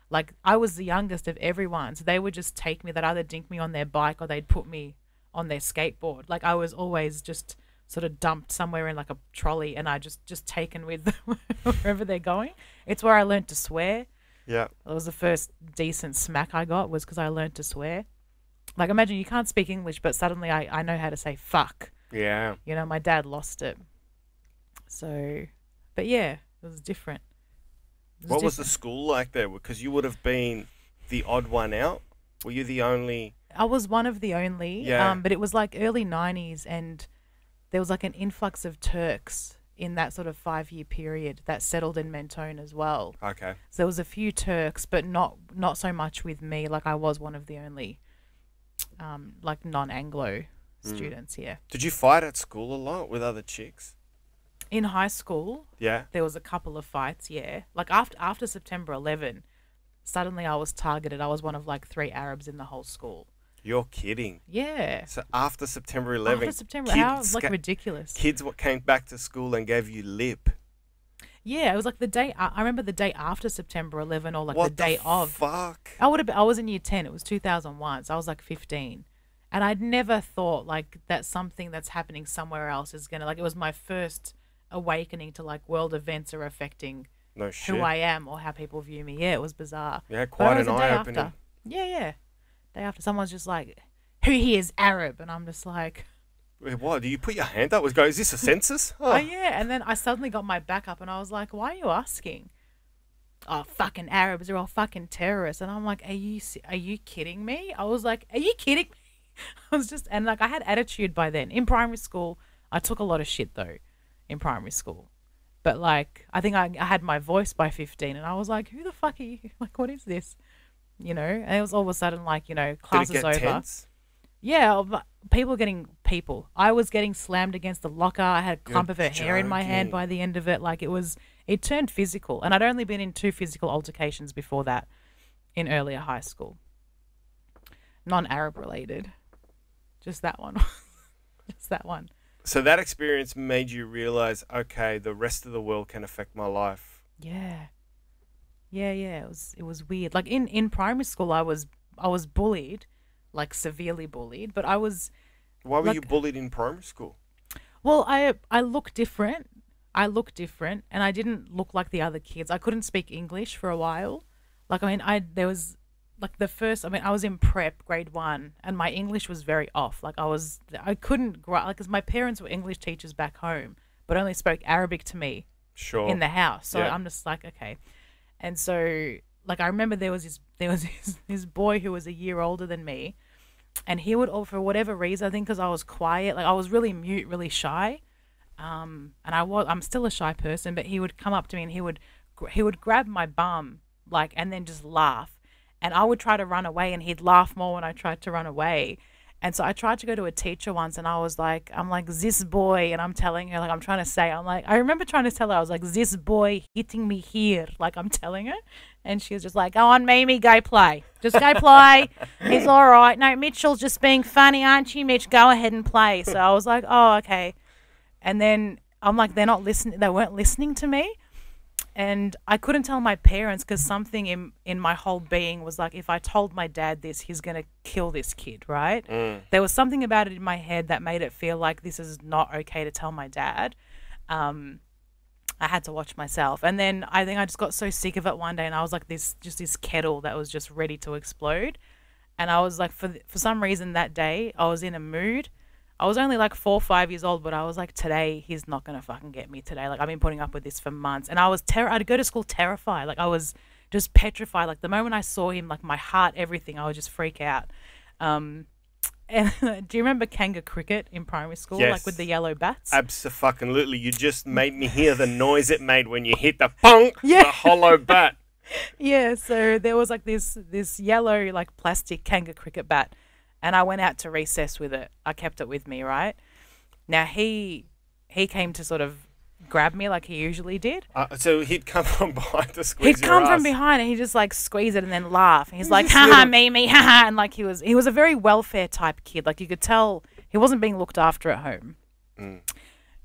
Like I was the youngest of everyone. So they would just take me, they'd either dink me on their bike or they'd put me on their skateboard. Like I was always just sort of dumped somewhere in like a trolley and I just taken with them wherever they're going. It's where I learned to swear. Yeah. It was the first decent smack I got was because I learned to swear. Like imagine you can't speak English, but suddenly I know how to say fuck. Yeah. You know, my dad lost it. So, but yeah, it was different. What was the school like there? Because you would have been the odd one out. Were you the only... I was one of the only, but it was like early 90s and there was like an influx of Turks in that sort of 5-year period that settled in Mentone as well. Okay. So there was a few Turks, but not so much with me. Like I was one of the only like non-Anglo students here. Did you fight at school a lot with other chicks? In high school, there was a couple of fights, Like after September 11, suddenly I was targeted. I was one of like 3 Arabs in the whole school. You're kidding. Yeah. So after September 11, how like ridiculous. Kids came back to school and gave you lip. Yeah, it was like the day. I remember the day after September 11, or like the day of. Fuck. I was in year 10. It was 2001, so I was like 15, and I'd never thought like that something that's happening somewhere else is gonna like. It was my first awakening to like world events are affecting No shit. who I am or how people view me. Yeah, it was bizarre. Yeah, But quite it was an a day eye-opening. after. Yeah. Day after, someone's just like, "Who here is Arab?" And I'm just like, Wait, what? Do you put your hand up? Was go? Is this a census? "Oh yeah." And then I suddenly got my back up, and I was like, "Why are you asking?" "Oh, fucking Arabs are all fucking terrorists." And I'm like, "Are you kidding me?" I was like, "Are you kidding me?" I was just, and like I had attitude by then. In primary school, I took a lot of shit though. In primary school. But like, I think I had my voice by 15, and I was like, "Who the fuck are you? Like, what is this?" You know. And it was all of a sudden like, class Did it is get over. tense? Yeah, but people. I was getting slammed against the locker. I had a clump of her hair in my hand joking. by the end of it. Like it turned physical, and I'd only been in 2 physical altercations before that in earlier high school. Non-Arab related, just that one, just that one. So that experience made you realize, okay, the rest of the world can affect my life. Yeah. It was weird. Like in primary school, I was bullied, like severely bullied. But I was Why were like, you bullied in primary school? well, I look different. And I didn't look like the other kids. I couldn't speak English for a while. Like there was like I was in prep grade 1, and my English was very off. Like I couldn't like, because my parents were English teachers back home, but only spoke Arabic to me Sure. in the house. So Yeah. I'm just like, okay. And so like I remember there was this boy who was a year older than me, and he would, for whatever reason, I think because I was quiet, like I was really mute, really shy. And I'm still a shy person, but he would come up to me and he would grab my bum, like, and then just laugh. And I would try to run away, and he'd laugh more when I tried to run away. And so I tried to go to a teacher once, and I'm like, "This boy," and I'm telling her, like, I remember trying to tell her, I was like, "This boy hitting me here," like I'm telling her. And she was just like, "Go on, Mimi, go play. Just go play. It's all right. No, Mitchell's just being funny, aren't you, Mitch? Go ahead and play." So I was like, "Oh, okay." And then I'm like, they're not listening. They weren't listening to me. And I couldn't tell my parents because something in my whole being was like, if I told my dad this, he's going to kill this kid, right? There was something about it in my head that made it feel like this is not okay to tell my dad. I had to watch myself. And then I think I just got so sick of it one day, and I was like this kettle that was just ready to explode. And I was like, for some reason that day, I was in a mood. I was only like 4 or 5 years old, but I was like, today, he's not going to fucking get me today. Like, I've been putting up with this for months. And I was I'd go to school terrified. Like, I was just petrified. Like, the moment I saw him, like, my heart, everything, I would just freak out. And do you remember Kanga cricket in primary school? Yes. Like, with the yellow bats? Abso-fucking-lutely. You just made me hear the noise it made when you hit the punk, Yeah. the hollow bat. Yeah, so there was like this yellow, like, plastic Kanga cricket bat. And I went out to recess with it. I kept it with me, right? Now, he came to sort of grab me like he usually did. So he'd come from behind to squeeze He'd your come ass. from behind, and he'd just like squeeze it and then laugh. And he's like, This "Ha ha, little- Mimi, ha ha." And like he was a very welfare type kid. Like you could tell he wasn't being looked after at home. Anyway,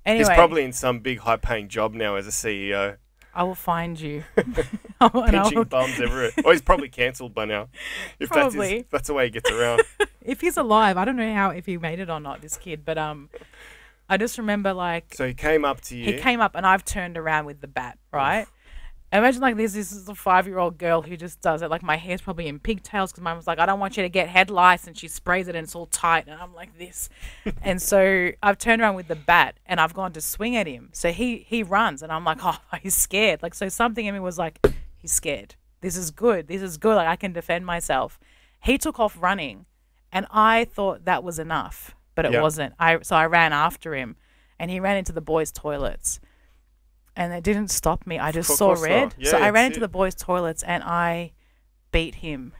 He's probably in some big high-paying job now as a CEO. I will find you. Pinching bums everywhere. Oh, he's probably cancelled by now. If Probably. that's the way he gets around. If he's alive, I don't know if he made it or not, this kid. But I just remember like So he came up to you. he came up and I've turned around with the bat, right? Imagine like this is a 5-year-old girl who just does it. Like my hair's probably in pigtails because mum was like, "I don't want you to get head lice," and she sprays it and it's all tight, and I'm like this. And so I've turned around with the bat and I've gone to swing at him. So he runs and I'm like, oh, he's scared. Like, so something in me was like, he's scared. This is good. Like I can defend myself. He took off running, and I thought that was enough, but it wasn't. So I ran after him, and he ran into the boys' toilets. And it didn't stop me. I just saw red. Yeah, so I ran that's into the boys' toilets and I beat him.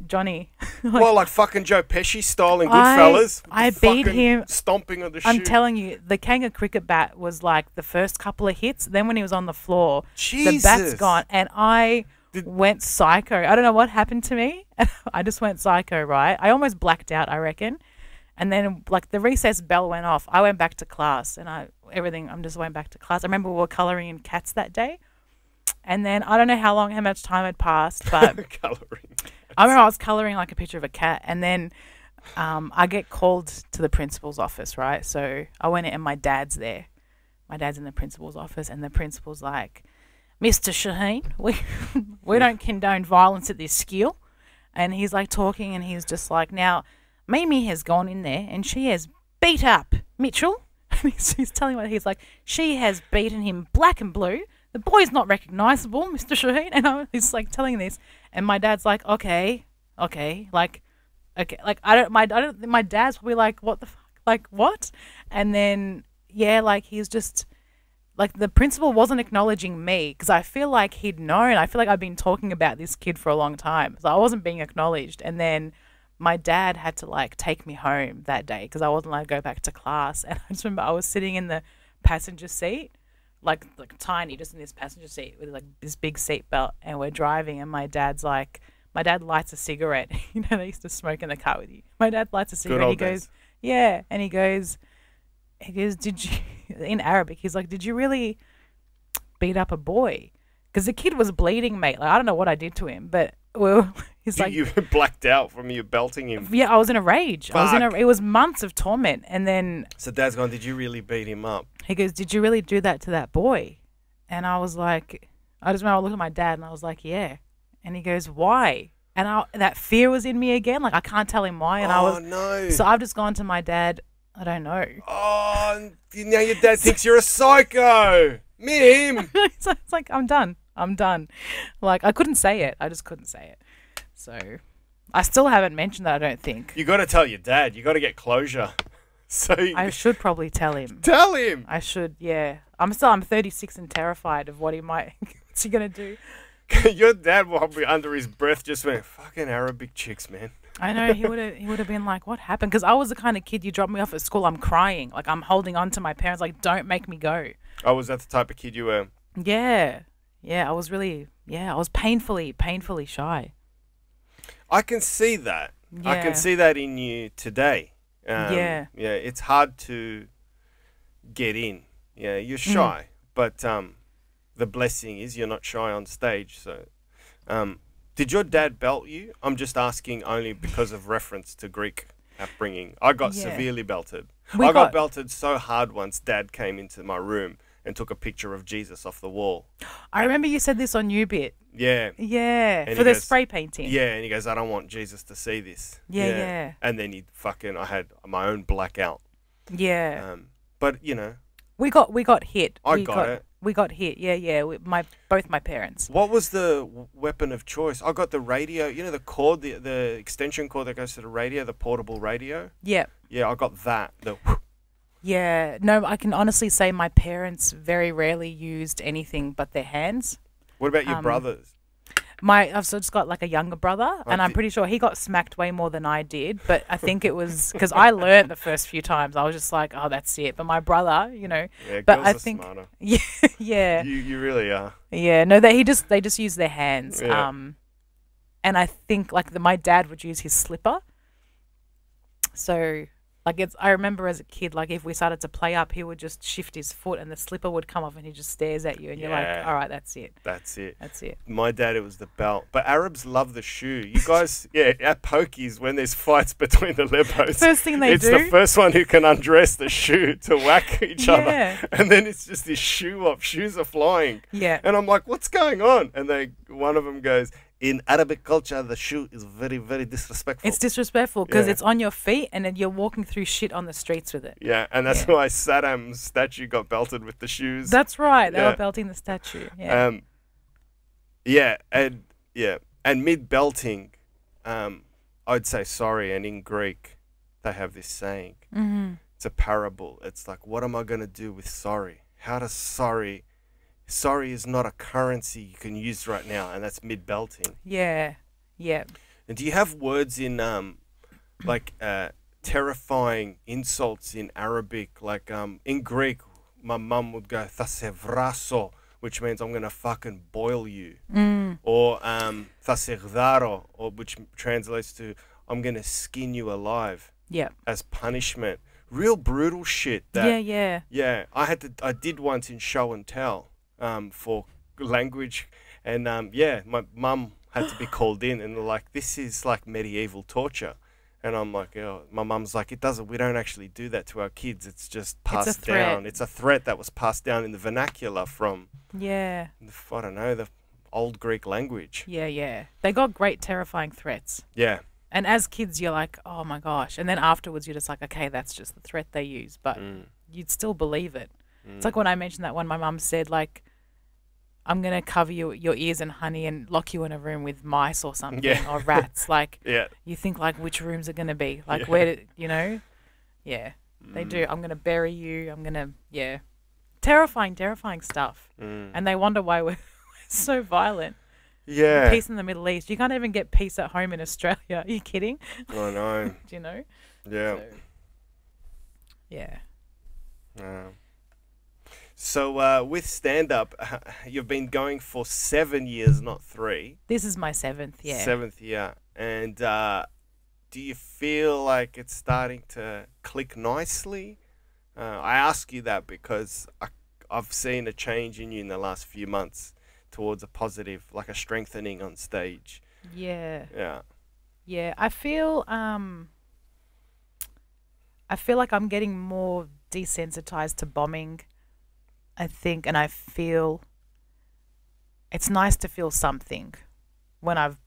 Johnny. Well, like fucking Joe Pesci style in Goodfellas. I beat him. Stomping of the shoe. I'm telling you, the Kanga cricket bat was like the first couple of hits. Then when he was on the floor, the bat's Jesus. gone. And I went psycho. I don't know what happened to me. I just went psycho, right? I almost blacked out, I reckon. And then, like, the recess bell went off. I went back to class, and I just went back to class. I remember we were colouring in cats that day. And then, I don't know how much time had passed, but Colouring. I remember I was colouring, like, a picture of a cat. And then I get called to the principal's office, right? So I went in, and my dad's there. my dad's in the principal's office, and the principal's like, Mr. Shaheen, we don't condone violence at this school. And he's like talking, and he's just like, now, Mimi has gone in there and she has beat up Mitchell. And he's telling what he's like, she has beaten him black and blue. The boy's not recognisable, Mr. Shaheen. And he's like telling this, and my dad's like, okay, like, my dad's probably like, what the fuck, like what? And then like he's just like, the principal wasn't acknowledging me because I feel like he'd known. I feel like I've been talking about this kid for a long time, so I wasn't being acknowledged. And then my dad had to like take me home that day because I wasn't allowed to go back to class. And I just remember I was sitting in the passenger seat, like tiny, just in this passenger seat with like this big seat belt, and we're driving, and my dad lights a cigarette. You know, they used to smoke in the car with you. My dad lights a cigarette. He goes, yeah, and he goes, did you, in Arabic, he's like, did you really beat up a boy? Because the kid was bleeding, mate. Like, I don't know what I did to him, but well, he's like, you blacked out from you belting him. Yeah, I was in a rage. Fuck. It was months of torment. And then so Dad's gone, did you really beat him up? He goes, did you really do that to that boy? And I was like, I just remember I looked at my dad and I was like, yeah. And he goes, why? And that fear was in me again. Like, I can't tell him why. And no. So I've just gone to my dad. I don't know. Oh, now your dad thinks you're a psycho. Mim. It's like, I'm done. Like, I couldn't say it. I just couldn't say it. So I still haven't mentioned that, I don't think. You got to tell your dad. You got to get closure. So I should probably tell him. Tell him. I should, yeah. I'm 36 and terrified of what what's he going to do? Your dad will probably under his breath just went, fucking Arabic chicks, man. I know, he would have been like, what happened? Because I was the kind of kid, you drop me off at school, I'm crying. Like, I'm holding on to my parents, like, don't make me go. Oh, was that the type of kid you were? Yeah. Yeah, I was really, I was painfully shy. I can see that. Yeah. I can see that in you today. Yeah, it's hard to get in. Yeah, you're shy. But the blessing is you're not shy on stage. So did your dad belt you? I'm just asking only because of reference to Greek upbringing. I got severely belted. I got belted so hard once Dad came into my room and took a picture of Jesus off the wall. I remember you said this on YouBit. Yeah. Yeah, and for the spray painting. Yeah, and he goes, I don't want Jesus to see this. Yeah. And then I had my own blackout. Yeah. But, you know. We got hit. I got it. We got hit, yeah. Both my parents. What was the weapon of choice? I got the radio, you know, the cord, the extension cord that goes to the radio, the portable radio? Yeah. Yeah, I got that. Yeah, no, I can honestly say my parents very rarely used anything but their hands. What about your brothers? I've just got like a younger brother, and I'm pretty sure he got smacked way more than I did. But I think it was because I learned the first few times. I was just like, oh, that's it. But my brother, you know, yeah, but girls I are think, smarter. yeah, you really are. Yeah, no, they just use their hands. Yeah. And I think like my dad would use his slipper. So. Like I remember as a kid, like if we started to play up, he would just shift his foot and the slipper would come off and he just stares at you and you're like, all right, that's it. That's it. My dad, it was the belt. But Arabs love the shoe. You guys, at pokies, when there's fights between the lebos, first thing they do. It's the first one who can undress the shoe to whack each other. And then it's just this shoe off. Shoes are flying. Yeah. And I'm like, what's going on? And one of them goes, in Arabic culture, the shoe is very, very disrespectful. It's disrespectful because it's on your feet and then you're walking through shit on the streets with it. Yeah, and that's why Saddam's statue got belted with the shoes. That's right. They were belting the statue. Yeah. And mid-belting, I'd say sorry. And in Greek, they have this saying. Mm-hmm. It's a parable. It's like, what am I going to do with sorry? How does sorry is not a currency you can use right now, and that's mid-belting. Yeah. And do you have words in terrifying insults in Arabic? Like in Greek, my mum would go thasevraso, which means I'm gonna fucking boil you, or thasegdaro, or which translates to I'm gonna skin you alive. Yeah. As punishment. Real brutal shit. Yeah. I did once in show and tell. For language, and my mum had to be called in, and they're like, this is like medieval torture, And I'm like, oh, my mum's like, we don't actually do that to our kids. It's just It's a passed threat. down. It's a threat that was passed down in the vernacular from, Yeah. I don't know, the old Greek language. Yeah, yeah. They got great, terrifying threats. Yeah. And as kids, you're like, oh my gosh. And then afterwards, you're just like, okay, that's just the threat they use. But you'd still believe it. It's like when I mentioned that one, my mum said, like, I'm going to cover your ears in honey and lock you in a room with mice or something or rats. Like, you think, like, which rooms are going to be? Like, where, you know? Yeah, they do. I'm going to bury you. I'm going to, Terrifying, terrifying stuff. And they wonder why we're so violent. Yeah. Peace in the Middle East. You can't even get peace at home in Australia. Are you kidding? I know. Do you know? Yeah. So, yeah. So with stand-up, you've been going for 7 years, not 3. This is my 7th, yeah. 7th year. And do you feel like it's starting to click nicely? I ask you that because I've seen a change in you in the last few months towards a positive, like a strengthening on stage. Yeah. Yeah. Yeah, I feel like I'm getting more desensitized to bombing, I think, and I feel it's nice to feel something when I've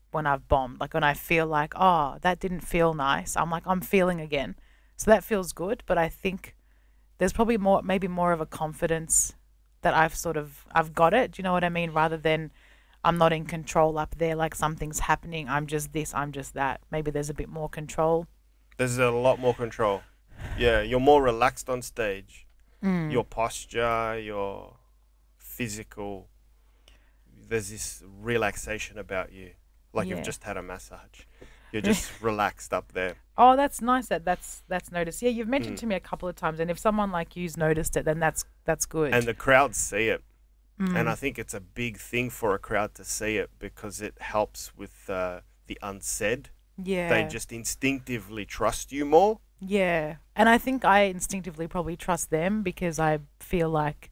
bombed. Like when I feel like, oh, that didn't feel nice. I'm like, I'm feeling again. So that feels good, but I think there's probably maybe more of a confidence that I've got it. Do you know what I mean? Rather than I'm not in control up there, like something's happening. I'm just this, I'm just that. Maybe there's a bit more control. There's a lot more control. Yeah, you're more relaxed on stage. Your posture, your physical, there's this relaxation about you. Like you've just had a massage. You're just relaxed up there. Oh, that's nice that's noticed. Yeah, you've mentioned to me a couple of times, and if someone like you's noticed it, then that's good. And the crowds see it. And I think it's a big thing for a crowd to see it because it helps with the unsaid. Yeah. They just instinctively trust you more. Yeah. And I think I instinctively probably trust them because I feel like,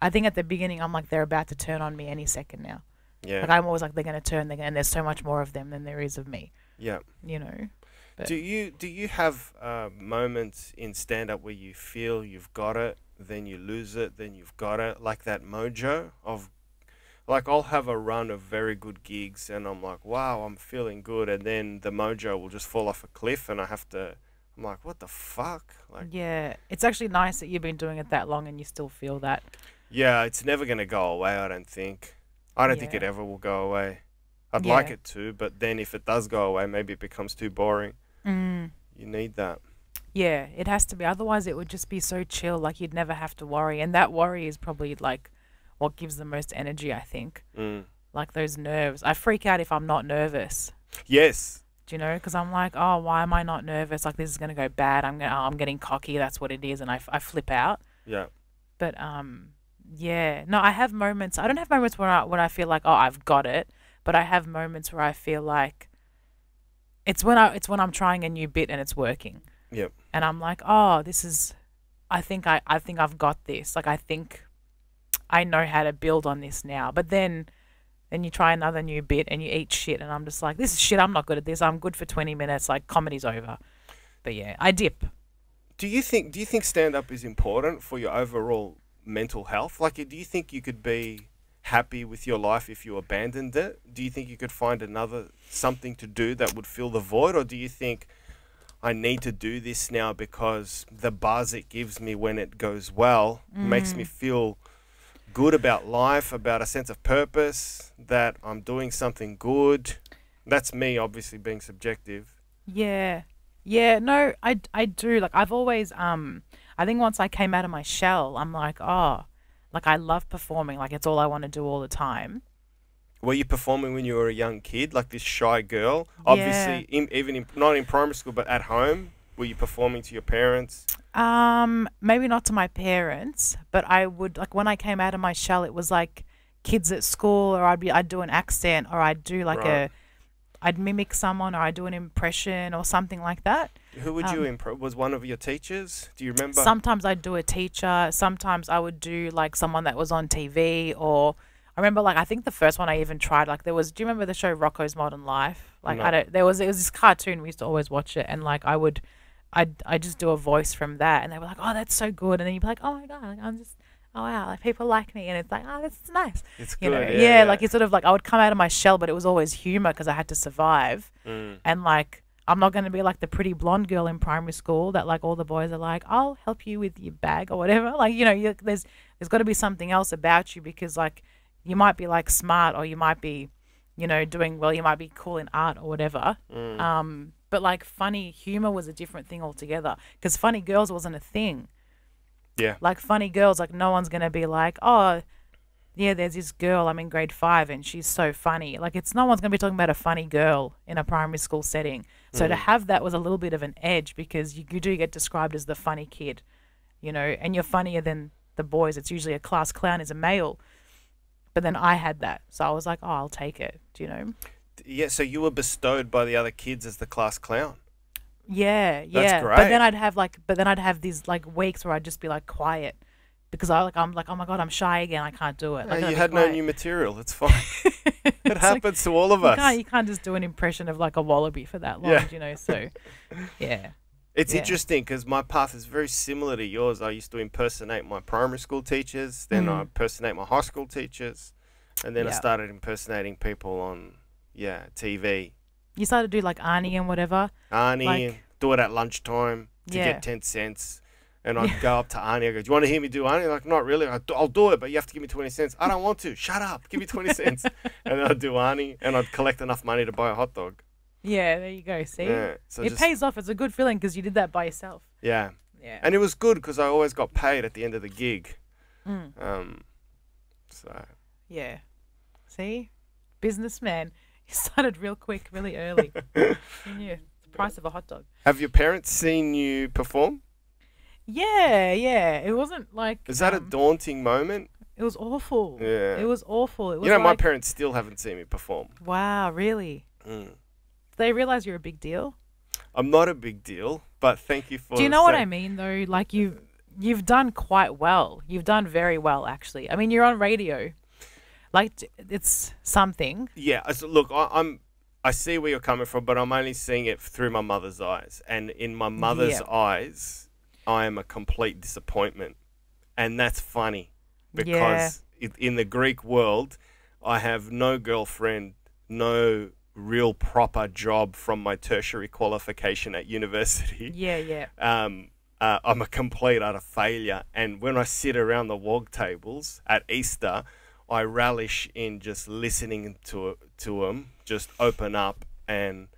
I think at the beginning I'm like, they're about to turn on me any second now. Yeah. Like I'm always like, they're going to turn, and there's so much more of them than there is of me. Yeah. You know? But Do you have moments in stand-up where you feel you've got it, then you lose it, then you've got it, like that mojo of, like I'll have a run of very good gigs and I'm like, wow, I'm feeling good, and then the mojo will just fall off a cliff and I'm like, what the fuck? Like, yeah, it's actually nice that you've been doing it that long and you still feel that. yeah, it's never going to go away, I don't think. I don't think it ever will go away. I'd like it to, but then if it does go away, maybe it becomes too boring. You need that. Yeah, it has to be. Otherwise, it would just be so chill. Like you'd never have to worry. And that worry is probably like what gives the most energy, I think. Like those nerves. I freak out if I'm not nervous. Yes. Do you know? Because I'm like, oh, why am I not nervous? Like this is going to go bad. I'm getting cocky. That's what it is. And I flip out. Yeah. But yeah. No, I have moments. I don't have moments when I feel like, oh, I've got it. But I have moments where I feel like it's when I'm trying a new bit and it's working. Yep. And I'm like, oh, this is, I think I've got this. Like I think I know how to build on this now. But then you try another new bit and you eat shit, and I'm just like, this is shit. I'm not good at this. I'm good for 20 minutes. Like comedy's over. But yeah, I dip. Do you think stand-up is important for your overall mental health? Like, do you think you could be happy with your life if you abandoned it? Do you think you could find something to do that would fill the void? Or do you think I need to do this now because the buzz it gives me when it goes well makes me feel good about life, about a sense of purpose, that I'm doing something good? That's me obviously being subjective. Yeah. Yeah, no, I do. Like I've always I think once I came out of my shell, I'm like, oh, like I love performing, like it's all I want to do all the time. Were you performing when you were a young kid, like this shy girl? Obviously, not in primary school, but at home, were you performing to your parents? Maybe not to my parents, but I would, like when I came out of my shell, it was like kids at school, or I'd do an accent, or I'd do like I'd mimic someone, or I'd do an impression or something like that. Who would you was one of your teachers? Do you remember? Sometimes I'd do a teacher. Sometimes I would do like someone that was on TV, or I remember, like, I think the first one I even tried, like, there was, do you remember the show Rocko's Modern Life? Like, No. it was this cartoon, we used to always watch it, and, like, I'd just do a voice from that, and they were like, oh, that's so good, and then you'd be like, oh my God, like, oh wow, like, people like me, and it's like, oh, that's nice. It's You know, good. yeah, like, it's sort of like, I would come out of my shell, but it was always humor because I had to survive, and, like, I'm not going to be like the pretty blonde girl in primary school that, like, all the boys are like, I'll help you with your bag or whatever. Like, you know, there's got to be something else about you because, like, you might be, like, smart or you might be, you know, doing well. You might be cool in art or whatever. But, like, funny humor was a different thing altogether because funny girls wasn't a thing. Yeah. Like, funny girls, like, no one's going to be like, oh, yeah, there's this girl, I'm in grade 5 and she's so funny. Like, no one's going to be talking about a funny girl in a primary school setting. So to have that was a little bit of an edge because you do get described as the funny kid, you know, and you're funnier than the boys. It's usually a class clown is a male. But then I had that. So I was like, oh, I'll take it, do you know? Yeah, so you were bestowed by the other kids as the class clown. Yeah. That's great. But then I'd have these, like, weeks where I'd just be, like, quiet. Because I'm like, oh my God, I'm shy again. I can't do it. No, you had no new material. It's fine. It happens to all of us. You can't just do an impression of, like, a wallaby for that long, you know. So, yeah. It's interesting because my path is very similar to yours. I used to impersonate my primary school teachers, then I impersonate my high school teachers, and then I started impersonating people on TV. You started to do, like, Arnie and whatever. Arnie, like, do it at lunchtime to get 10 cents. And I'd go up to Arnie. I go, do you want to hear me do Arnie? Like, not really. I'll do it, but you have to give me 20 cents. I don't want to. Shut up. Give me 20 cents. And then I'd do Arnie, and I'd collect enough money to buy a hot dog. Yeah, there you go. See? Yeah, so it pays off. It's a good feeling because you did that by yourself. Yeah. Yeah. And it was good because I always got paid at the end of the gig. So. Yeah. See? Businessman. You started real quick, really early. You knew the price of a hot dog. Have your parents seen you perform? Yeah. It wasn't like... Is that a daunting moment? It was awful. Yeah. It was awful. It was my parents still haven't seen me perform. Wow, really? Did they realize you're a big deal? I'm not a big deal, but thank you for... Do you know what I mean, though? Like, you've done quite well. You've done very well, actually. I mean, you're on radio. Like, it's something. Yeah. So look, I see where you're coming from, but I'm only seeing it through my mother's eyes. And in my mother's eyes, I am a complete disappointment. And that's funny because in the Greek world, I have no girlfriend, no real proper job from my tertiary qualification at university. Yeah. I'm a complete utter failure. And when I sit around the wog tables at Easter, I relish in just listening to them just open up and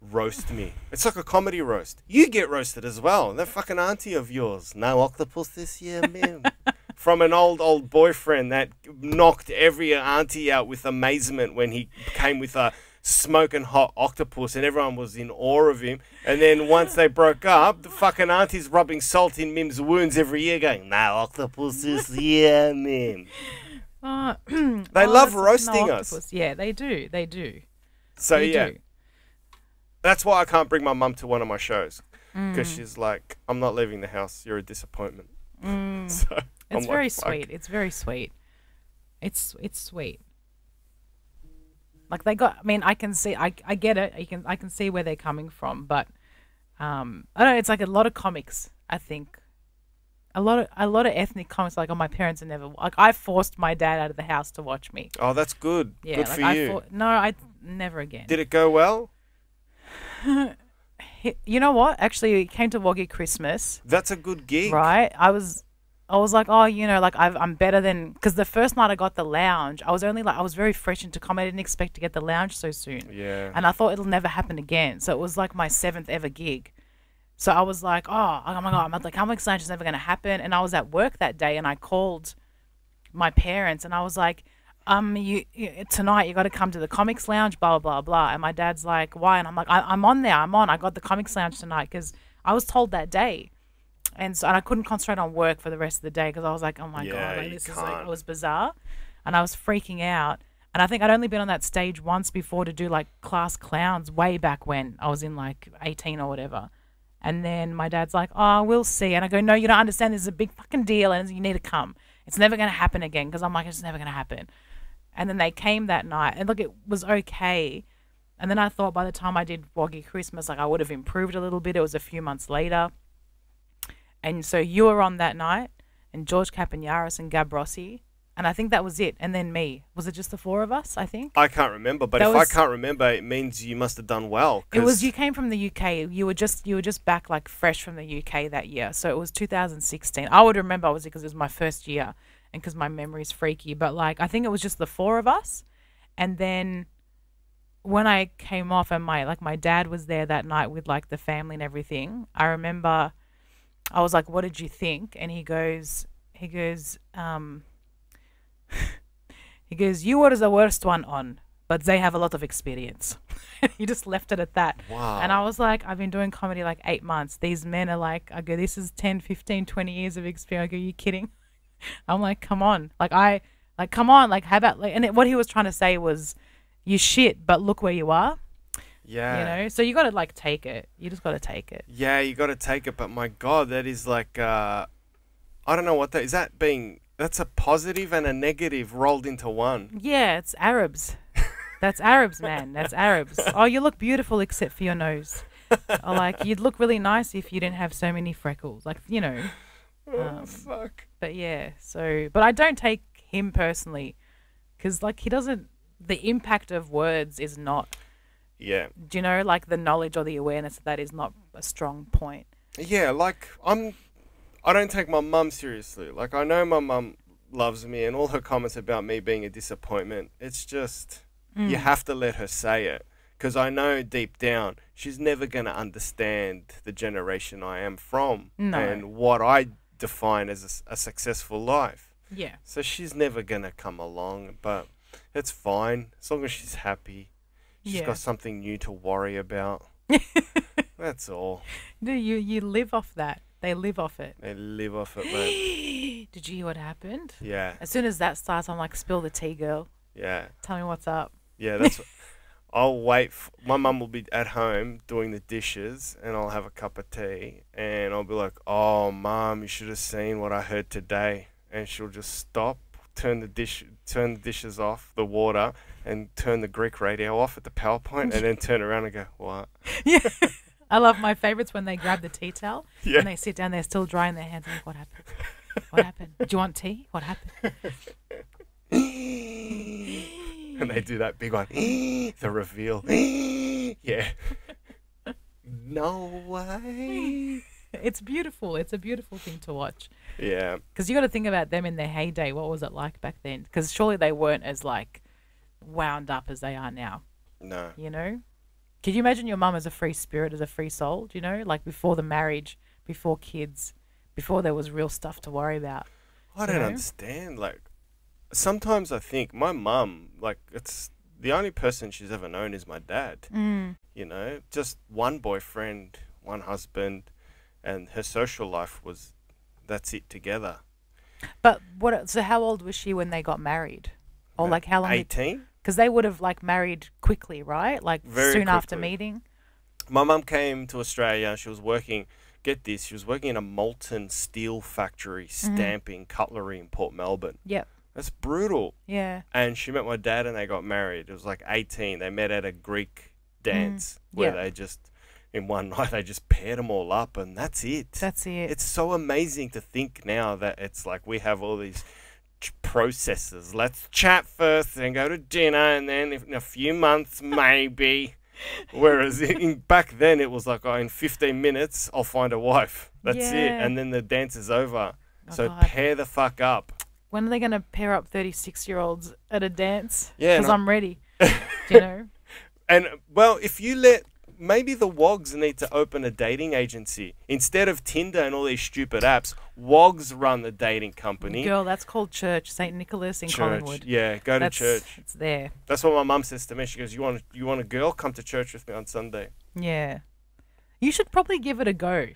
roast me. It's like a comedy roast. You get roasted as well. That fucking auntie of yours. No octopus this year, man. From an old boyfriend that knocked every auntie out with amazement when he came with a smoking hot octopus and everyone was in awe of him. And then once they broke up, the fucking auntie's rubbing salt in Mim's wounds every year going, no octopus this year, Mim. They love roasting us. Yeah, they do. So that's why I can't bring my mum to one of my shows because she's like, I'm not leaving the house. You're a disappointment. So it's very sweet. It's very sweet. It's sweet. Like I mean, I can see, I get it. I can see where they're coming from, but I don't know. It's like a lot of comics. I think a lot of ethnic comics. Like, my parents are never like. I forced my dad out of the house to watch me. Oh, that's good. Yeah, good like for you. No, I never again. Did it go well? You know what? Actually, it came to Woggy Christmas. That's a good gig, right? I was like, oh, you know, like I'm better than, because the first night I got the lounge, I was very fresh into comedy. I didn't expect to get the lounge so soon. Yeah. And I thought it'll never happen again. So it was like my 7th ever gig. So I was like, oh my God, I'm excited it's never going to happen. And I was at work that day and I called my parents and I was like, tonight you got to come to the comics lounge, blah, blah, blah. And my dad's like, why? And I'm like, I'm on there. I got the comics lounge tonight because I was told that day. And I couldn't concentrate on work for the rest of the day because I was like, oh my God, like, this is like, it was bizarre. And I was freaking out. And I think I'd only been on that stage once before to do like class clowns way back when I was in like 18 or whatever. And then my dad's like, oh, we'll see. And I go, no, you don't understand. This is a big fucking deal and you need to come. It's never going to happen again. Because I'm like, it's never going to happen. And then they came that night, and look, it was okay. And then I thought by the time I did Woggy Christmas, like I would have improved a little bit. It was a few months later. And so you were on that night, and George Capignaris and Gab Rossi. And I think that was it. And then me. Was it just the four of us, I think? I can't remember, but if I can't remember, it means you must have done well. It was, you came from the UK. You were just back like fresh from the UK that year. So it was 2016. I would remember, obviously, because it was my first year and because my memory's freaky. But like, I think it was just the four of us. And then when I came off and my dad was there that night with like the family and everything, I remember I was like, what did you think? And he goes, he goes, you were the worst one on, but they have a lot of experience. He just left it at that. Wow. And I was like, I've been doing comedy like 8 months. These men are like, I go, this is 10, 15, 20 years of experience. I go, are you kidding? I'm like, come on. Come on. Like, how about, like, and what he was trying to say was, you shit, but look where you are. Yeah. You know? So you got to like take it. You just got to take it. Yeah, you got to take it. But my God, that is like, I don't know what that is. That's a positive and a negative rolled into one. Yeah, it's Arabs. That's Arabs, man. That's Arabs. Oh, you look beautiful except for your nose. Or like, you'd look really nice if you didn't have so many freckles. Like, you know. Oh, fuck. But yeah, so, but I don't take him personally because like he doesn't, the impact of words is not, Yeah. do you know, like the knowledge or the awareness of that is not a strong point. Yeah, like, I don't take my mum seriously. Like, I know my mum loves me and all her comments about me being a disappointment. It's just, you have to let her say it. Because I know deep down, she's never going to understand the generation I am from. No. And what I define as a successful life. Yeah. So she's never going to come along, but it's fine. As long as she's happy. She's got something new to worry about. That's all. No, you live off that. They live off it. They live off it, man. Did you hear what happened? Yeah. As soon as that starts, I'm like, spill the tea, girl. Yeah. Tell me what's up. Yeah, that's I'll wait. My mum will be at home doing the dishes, and I'll have a cup of tea, and I'll be like, "Oh, Mum, you should have seen what I heard today." And she'll just stop, turn the dishes off, the water, and turn the Greek radio off at the PowerPoint, and then turn around and go, "What?" Yeah. I love my favourites when they grab the tea towel and they sit down there still drying their hands. I'm like, what happened? What happened? Do you want tea? What happened? And they do that big one, the reveal. Yeah. No way. It's beautiful. It's a beautiful thing to watch. Yeah. Because you got to think about them in their heyday. What was it like back then? Because surely they weren't as like wound up as they are now. No. You know? Could you imagine your mum as a free spirit, as a free soul? Do you know? Like before the marriage, before kids, before there was real stuff to worry about. I don't understand. Like, sometimes I think my mum, like, it's the only person she's ever known is my dad. You know, just one boyfriend, one husband, and her social life was, that's it together. But so how old was she when they got married? Or like how long? 18. Because they would have like married quickly, right? Like Very soon after quickly. meeting. My mum came to Australia. She was working, get this, she was working in a molten steel factory, stamping cutlery in Port Melbourne. Yep. That's brutal. Yeah. And she met my dad and they got married. It was like 18. They met at a Greek dance where they just, in one night, they just paired them all up and that's it. That's it. It's so amazing to think now that it's like we have all these processes. Let's chat first, then go to dinner, and then in a few months, maybe. Whereas back then, it was like, oh, in 15 minutes, I'll find a wife. That's it. And then the dance is over. So God. pair the fuck up. When are they going to pair up 36-year-olds at a dance? Yeah. Because I'm ready. Do you know? And, well, if you maybe the WOGs need to open a dating agency. Instead of Tinder and all these stupid apps, WOGs run the dating company. Girl, that's called church. St. Nicholas in Collingwood. Yeah, go to church. It's there. That's what my mum says to me. She goes, you want a girl? Come to church with me on Sunday. Yeah. You should probably give it a go.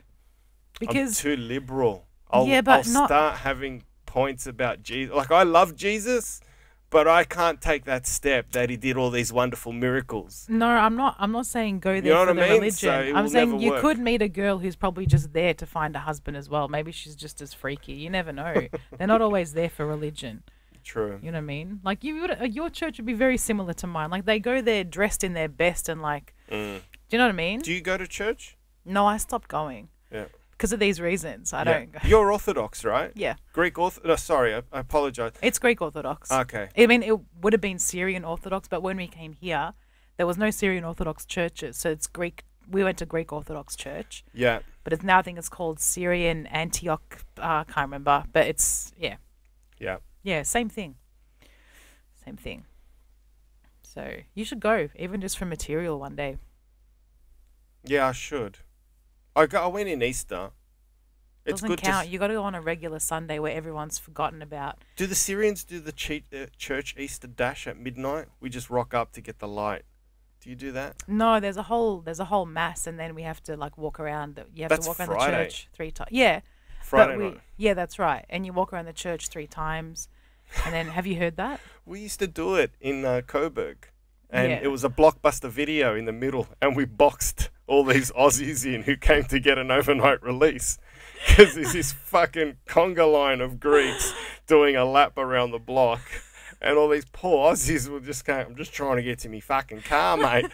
Because I'm too liberal. I'll start having points about Jesus. Like, I love Jesus, but I can't take that step that he did all these wonderful miracles. No, I'm not saying go there You know for what the I mean? religion. So it I'm will saying never you work. could meet a girl who's probably just there to find a husband as well. Maybe she's just as freaky. You never know. They're not always there for religion. True. You know what I mean? Like your church would be very similar to mine. Like they go there dressed in their best and like, do you know what I mean? Do you go to church? No, I stopped going. Yeah. Because of these reasons, I don't go. You're Orthodox, right? Yeah. Greek Orthodox. Sorry, I apologize. It's Greek Orthodox. Okay. I mean, it would have been Syrian Orthodox, but when we came here, there was no Syrian Orthodox churches, so it's Greek. We went to Greek Orthodox Church. Yeah. But it's now, I think it's called Syrian Antioch. Can't remember, but it's yeah, same thing. Same thing. So you should go, even just for material one day. Yeah, I should. I went in Easter. It's Doesn't good count. to. You got to go on a regular Sunday where everyone's forgotten about. Do the Syrians do the church Easter dash at midnight? We just rock up to get the light. Do you do that? No, there's a whole mass, and then we have to like walk around. You have That's to walk around Friday. the church 3 times. Yeah, Friday but night. yeah, that's right. And you walk around the church 3 times, and then have you heard that? We used to do it in Coburg, and Yeah. it was a Blockbuster Video in the middle, and we boxed all these Aussies in who came to get an overnight release. Because there's this fucking conga line of Greeks doing a lap around the block, and all these poor Aussies were just going, I'm just trying to get to me fucking car, mate.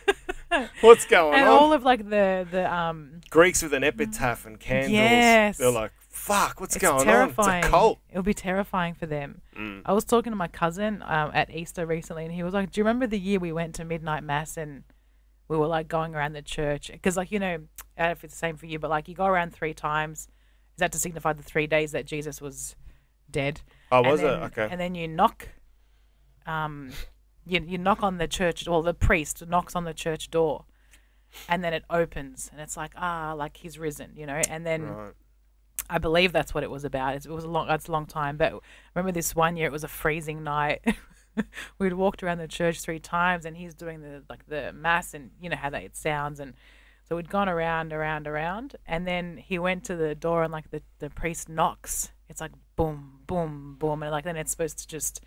What's going And on? all of like the Greeks with an epitaph and candles. Yes. They're like, fuck, what's it's going terrifying. on? It's a cult. It'll be terrifying for them. I was talking to my cousin at Easter recently, and he was like, "Do you remember the year we went to midnight mass and we were like going around the church? Because like, you know, I don't know if it's the same for you, but like you go around 3 times. Is that to signify the 3 days that Jesus was dead? Oh, And was it? then- Okay. And then you knock, you knock on the church, well, the priest knocks on the church door, and then it opens, and it's like, like he's risen, you know. And then Right. I believe that's what it was about. It's a long time. But remember this one year, it was a freezing night. We'd walked around the church 3 times, and he's doing the mass, and you know how it sounds, and so we'd gone around, and then he went to the door, and like the priest knocks. It's like boom, boom, boom, and like then it's supposed to just,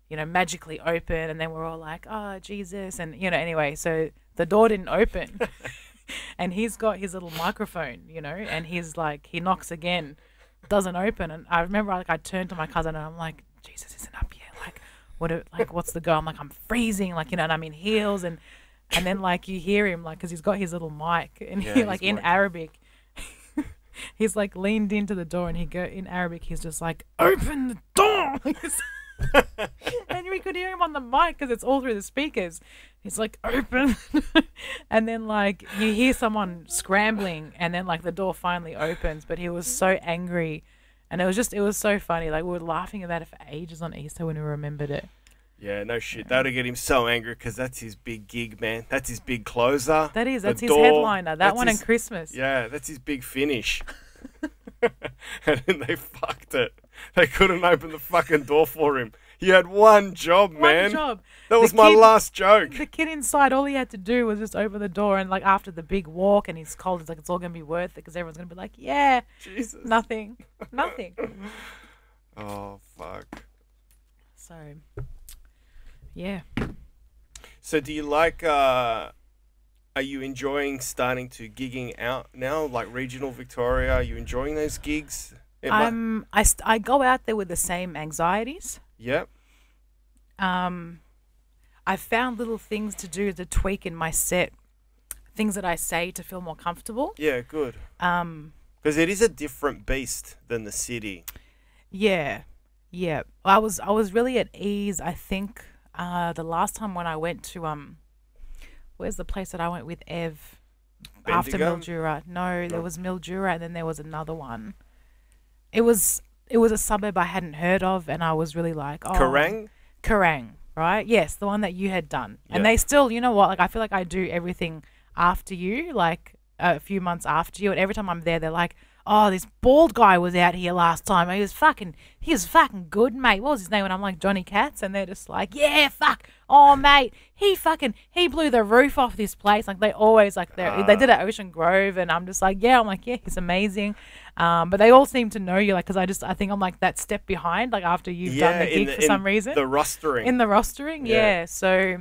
you know, magically open, and then we're all like, oh Jesus, and you know, anyway, so the door didn't open, and he's got his little microphone, you know, and he's like, he knocks again, doesn't open, and I remember like I turned to my cousin and I'm like, Jesus isn't up yet, like what's the go? I'm like, I'm freezing, like, you know, and I'm in heels, and then like you hear him like because he's got his little mic, and Yeah, he his like in mic. Arabic. He's like leaned into the door, and in Arabic he's just like, open the door. And we could hear him on the mic because it's all through the speakers. He's like, open. And then like you hear someone scrambling, and then like the door finally opens, but he was so angry, and it was so funny. Like we were laughing about it for ages on Easter when we remembered it. Yeah, no shit. That'll get him so angry because that's his big gig, man. That's his big closer. That's The his door. headliner. That That's one his- and Christmas. Yeah, that's his big finish. And then they fucked it. They couldn't open the fucking door for him. He had one job, man. One job. That The was my kid- last joke. The kid inside, all he had to do was just open the door, and like after the big walk, and he's cold, it's like it's all gonna be worth it because everyone's gonna be like, yeah, Jesus. nothing. Oh, fuck. So, yeah. So do you like, are you enjoying starting to gigging out now, like regional Victoria? Are you enjoying those gigs? I go out there with the same anxieties. Yep. I found little things to do to tweak in my set, things that I say to feel more comfortable. Yeah, good. Because it is a different beast than the city. Yeah. I was really at ease. I think the last time when I went to where's the place that I went with Ev after Bendigo? Mildura? No, there was Mildura, and then there was another one. It was a suburb I hadn't heard of, and I was really like, oh, Kerrang? right? Yes, the one that you had done. And Yeah. they still, you know what? Like I feel like I do everything after you, like a few months after you, and every time I'm there, they're like, oh, this bald guy was out here last time. He was fucking good, mate. What was his name? And I'm like, Johnny Katz. And they're just like, yeah, fuck. Oh, mate, he blew the roof off this place. Like they always like, they did it at Ocean Grove. And I'm just like, yeah, he's amazing. But they all seem to know you, like, because I think I'm like that step behind, like after you've done the gig for some reason. The rostering. In the rostering, yeah. So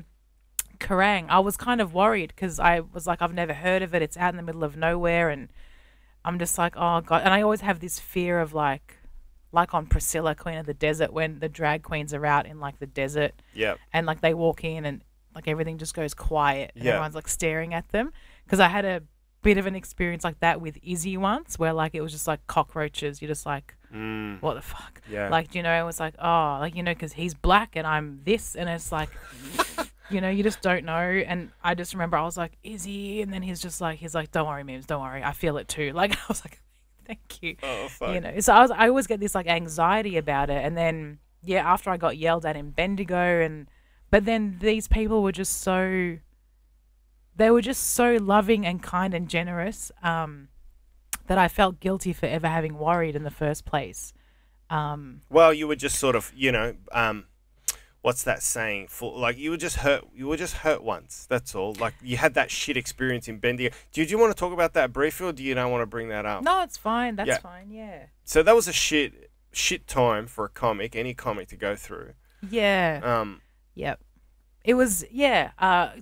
Kerrang, I was kind of worried because I was like, I've never heard of it. It's out in the middle of nowhere, and I'm just like, oh God. And I always have this fear of like, like on Priscilla, Queen of the Desert, when the drag queens are out in like the desert, Yeah. and like they walk in and like everything just goes quiet and Yeah. everyone's like staring at them. Because I had a bit of an experience like that with Izzy once, where like it was just like cockroaches. You're just like, what the fuck? Yeah. Like, you know, it was like, oh, like, you know, because he's black and I'm this, and it's like, you know, you just don't know. And I just remember I was like, Izzy, and then he's like, don't worry, Mims, don't worry, I feel it too. Like I was like, thank you. Oh fuck. You know, so I always get this like anxiety about it, and then yeah, after I got yelled at in Bendigo, but then these people were just so, they were just so loving and kind and generous, that I felt guilty for ever having worried in the first place. Well, you were just sort of, you know, what's that saying? Like you were just hurt. You were just hurt once. That's all. Like you had that shit experience in Bendigo. Do you want to talk about that briefly, or do you don't want to bring that up? No, it's fine. That's fine. Yeah. So that was a shit time for a comic, any comic to go through. Yeah. Yep. It was, yeah.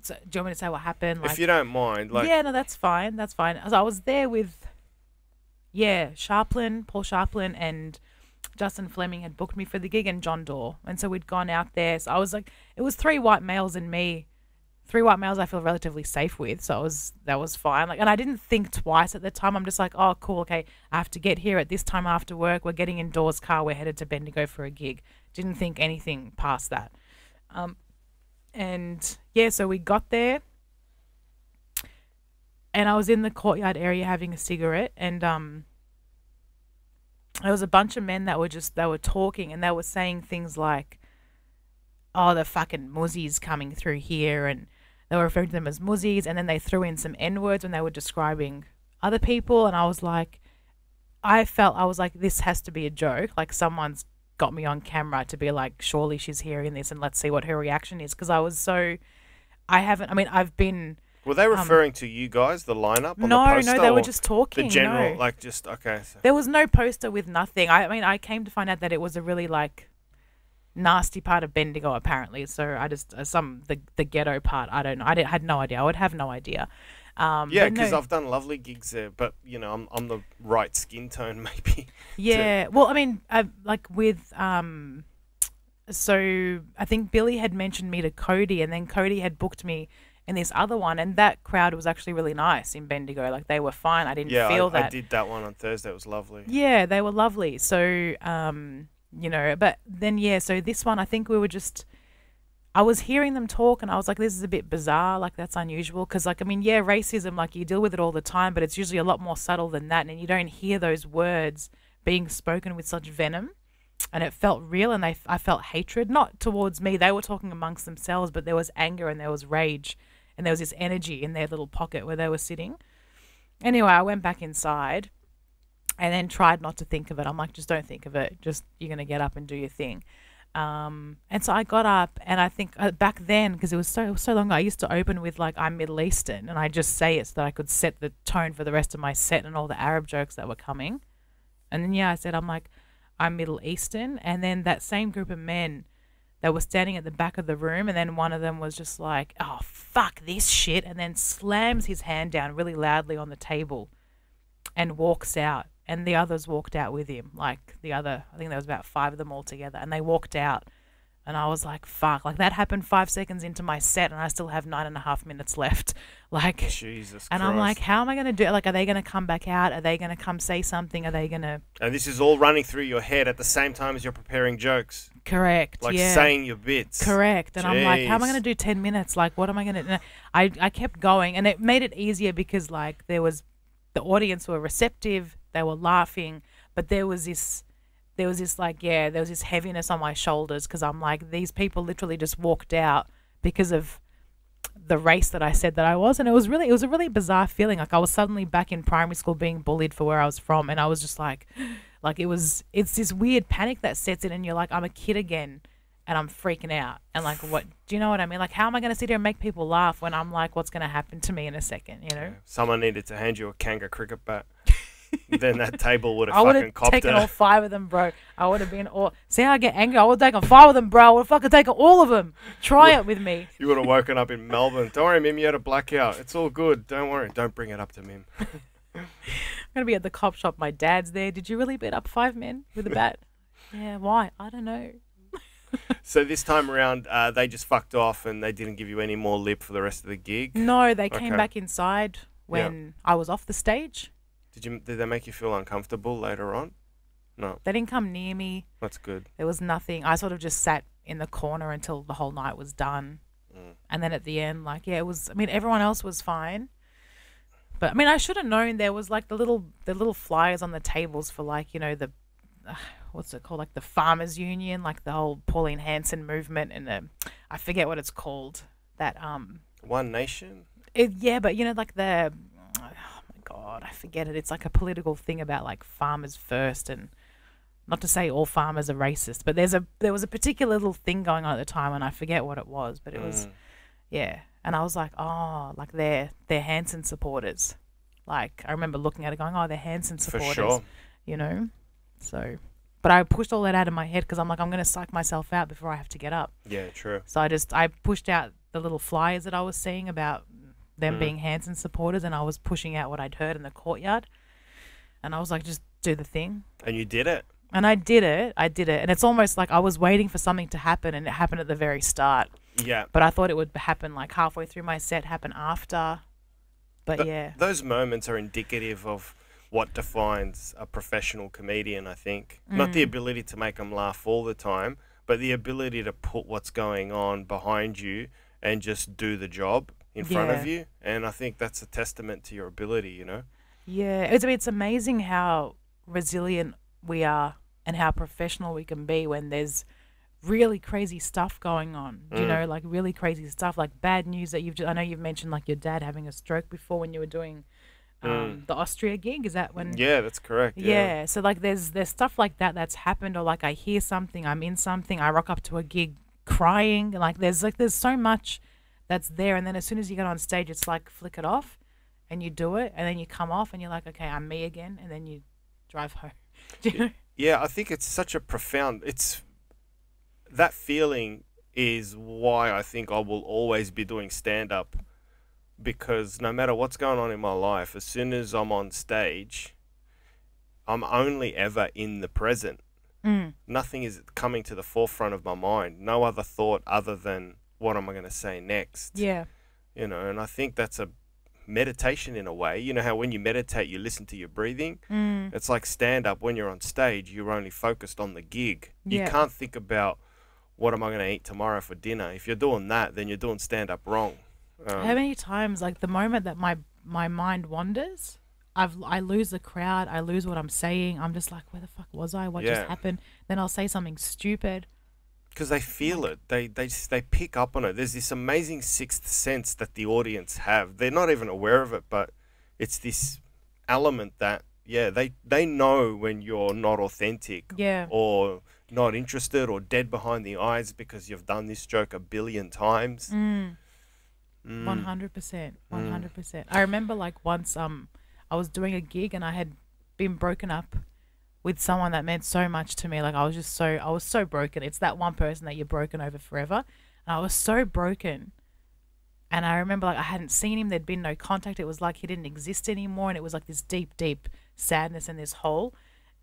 So, do you want me to say what happened? Like, if you don't mind, like, yeah, no, that's fine. That's fine. So I was there with, Paul Sharplin, and Justin Fleming had booked me for the gig, and John Doerr. And so we'd gone out there. So I was like, it was 3 white males and me. 3 white males I feel relatively safe with. So that was fine. Like, and I didn't think twice at the time. I'm just like, oh, cool. Okay, I have to get here at this time after work. We're getting in Doerr's car. We're headed to Bendigo for a gig. Didn't think anything past that. And yeah, so we got there, and I was in the courtyard area having a cigarette, and there was a bunch of men that were talking, and they were saying things like, oh, the fucking muzzies coming through here, and they were referring to them as muzzies, and then they threw in some N-words when they were describing other people, and I was like, this has to be a joke, like someone's got me on camera to be like, surely she's hearing this and let's see what her reaction is, because I've been. Were they referring to you guys, the lineup on the poster? No, they were just talking. The general, no. like, just, okay. So. There was no poster with nothing. I came to find out that it was a really like nasty part of Bendigo apparently. So I just the ghetto part. I don't know. I had no idea. I would have no idea. Yeah, because I've done lovely gigs there, but you know, I'm the right skin tone maybe. Yeah. Well, I mean, like with so I think Billy had mentioned me to Cody, and then Cody had booked me in this other one, and that crowd was actually really nice in Bendigo. Like they were fine. I didn't feel that. I did that one on Thursday. It was lovely. Yeah, they were lovely. So you know, but then so this one, I think I was hearing them talk, and I was like, this is a bit bizarre. Like that's unusual, because like, I mean, racism, like you deal with it all the time, but it's usually a lot more subtle than that, and you don't hear those words being spoken with such venom. And it felt real, and I felt hatred, not towards me. They were talking amongst themselves, but there was anger and there was rage, and there was this energy in their little pocket where they were sitting. Anyway, I went back inside and then tried not to think of it. I'm like, just don't think of it. Just, you're going to get up and do your thing. And so I got up, and I think back then, because it was so long ago, I used to open with like, I'm Middle Eastern, and I just say it so that I could set the tone for the rest of my set and all the Arab jokes that were coming. And then, I said, I'm like, I'm Middle Eastern. And then that same group of men that were standing at the back of the room, and then one of them was just like, oh, fuck this shit, and then slams his hand down really loudly on the table and walks out. And the others walked out with him, like I think there was about 5 of them all together, and they walked out. And I was like, fuck, like that happened 5 seconds into my set, and I still have 9.5 minutes left. Like, Jesus and Christ. I'm like, how am I going to do it? Like, are they going to come back out? Are they going to come say something? Are they going to... And this is all running through your head at the same time as you're preparing jokes. Correct, like saying your bits. Correct. And I'm like, how am I going to do 10 minutes? Like, what am I going to... I kept going, and it made it easier because, like, the audience were receptive, they were laughing, but there was this heaviness on my shoulders, because I'm like, these people literally just walked out because of the race that I said that I was. And it was a really bizarre feeling. Like I was suddenly back in primary school being bullied for where I was from, and I was just like it's this weird panic that sets in, and you're like, I'm a kid again and I'm freaking out, and like, what, do you know what I mean? Like, how am I going to sit here and make people laugh when I'm like, what's going to happen to me in a second, you know? Yeah. Someone needed to hand you a Kanga cricket bat. Then that table would have fucking copped it. I would have taken all 5 of them, bro. I would have been all... See how I get angry? I would have taken 5 of them, bro. I would have fucking taken all of them. Try it with me. You would have woken up in Melbourne. Don't worry, Mim, you had a blackout. It's all good. Don't worry. Don't bring it up to Mim. I'm going to be at the cop shop. My dad's there. Did you really beat up 5 men with a bat? Yeah, why? I don't know. So this time around, they just fucked off and they didn't give you any more lip for the rest of the gig? No, they came Okay. back inside when I was off the stage. Did they make you feel uncomfortable later on? No. They didn't come near me. That's good. There was nothing. I sort of just sat in the corner until the whole night was done. And then at the end, like, yeah, it was, I mean, everyone else was fine. But I mean, I should have known there was like the little flyers on the tables for, like, you know, the what's it called, like the farmers union, like the whole Pauline Hanson movement, and I forget what it's called. That One Nation. yeah, but you know, like the oh my god, I forget it. It's like a political thing about like farmers first, and not to say all farmers are racist, but there was a particular little thing going on at the time, and I forget what it was, but it was yeah. And I was like, oh, like they're Hanson supporters. Like I remember looking at it going, oh, they're Hanson supporters. For sure. You know? So, but I pushed all that out of my head because I'm like, I'm going to psych myself out before I have to get up. Yeah, true. So I pushed out the little flyers that I was seeing about them being Hanson supporters, and I was pushing out what I'd heard in the courtyard. And I was like, just do the thing. And you did it. And I did it. And it's almost like I was waiting for something to happen, and it happened at the very start. Yeah. But I thought it would happen like halfway through my set, happen after. But yeah. Those moments are indicative of what defines a professional comedian, I think. Not the ability to make them laugh all the time, but the ability to put what's going on behind you and just do the job in front of you. And I think that's a testament to your ability, you know? Yeah. It's amazing how resilient we are and how professional we can be when there's really crazy stuff going on. You know, like really crazy stuff, like bad news that I know you've mentioned like your dad having a stroke before when you were doing the Austria gig. Is that when? Yeah, that's correct. Yeah. So like there's stuff like that that's happened, or like I hear something, I'm in something, I rock up to a gig crying, like there's so much that's there, and then as soon as you get on stage, it's like flick it off, and you do it, and then you come off, and you're like, okay, I'm me again, and then you drive home. Do you know? Yeah, I think it's such a profound. That feeling is why I think I will always be doing stand-up, because no matter what's going on in my life, as soon as I'm on stage, I'm only ever in the present. Nothing is coming to the forefront of my mind. No other thought other than what am I going to say next. Yeah. You know, and I think that's a meditation in a way. You know how when you meditate, you listen to your breathing? It's like stand-up. When you're on stage, you're only focused on the gig. You can't think about what am I going to eat tomorrow for dinner. If you're doing that, then you're doing stand-up wrong. How many times, like the moment that my mind wanders, I lose the crowd, I lose what I'm saying. I'm just like, where the fuck was I? What just happened? Then I'll say something stupid. Because they feel it. They pick up on it. There's this amazing sixth sense that the audience have. They're not even aware of it, but it's this element that, they know when you're not authentic or not interested or dead behind the eyes because you've done this joke a billion times. 100%. 100%. I remember like once I was doing a gig and I had been broken up with someone that meant so much to me. Like I was so broken. It's that one person that you're broken over forever. And I was so broken. And I remember like I hadn't seen him. There'd been no contact. It was like he didn't exist anymore. And it was like this deep, deep sadness in this hole.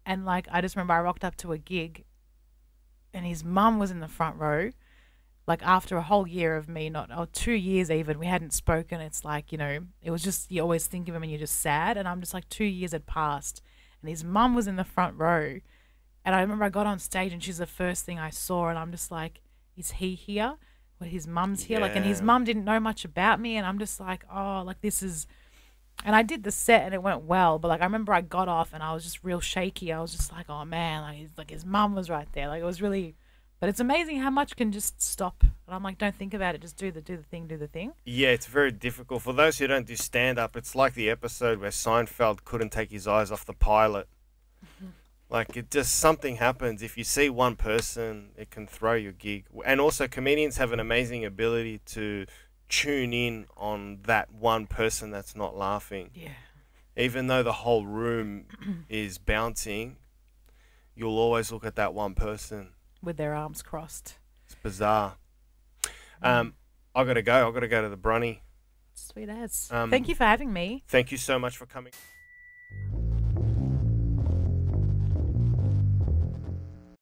And like I just remember I rocked up to a gig and his mum was in the front row. Like after a whole year of me 2 years even, we hadn't spoken. It's like, you know, it was just, you always think of him and you're just sad. And I'm just like 2 years had passed. And his mum was in the front row. And I remember I got on stage and she's the first thing I saw. And I'm just like, is he here? Well, his mum's here. Like, and his mum didn't know much about me. And I'm just like, oh, like this is... And I did the set and it went well. But like, I remember I got off and I was just real shaky. I was just like, oh man, like his mum was right there. Like it was really... But it's amazing how much can just stop. And I'm like, don't think about it. Just do the thing. Yeah, it's very difficult. For those who don't do stand-up, it's like the episode where Seinfeld couldn't take his eyes off the pilot. Like, it just, something happens. If you see one person, it can throw your gig. And also, comedians have an amazing ability to tune in on that one person that's not laughing. Yeah. Even though the whole room is bouncing, you'll always look at that one person. With their arms crossed. It's bizarre. I gotta go to the brunny. Sweet as. Thank you for having me. Thank you so much for coming.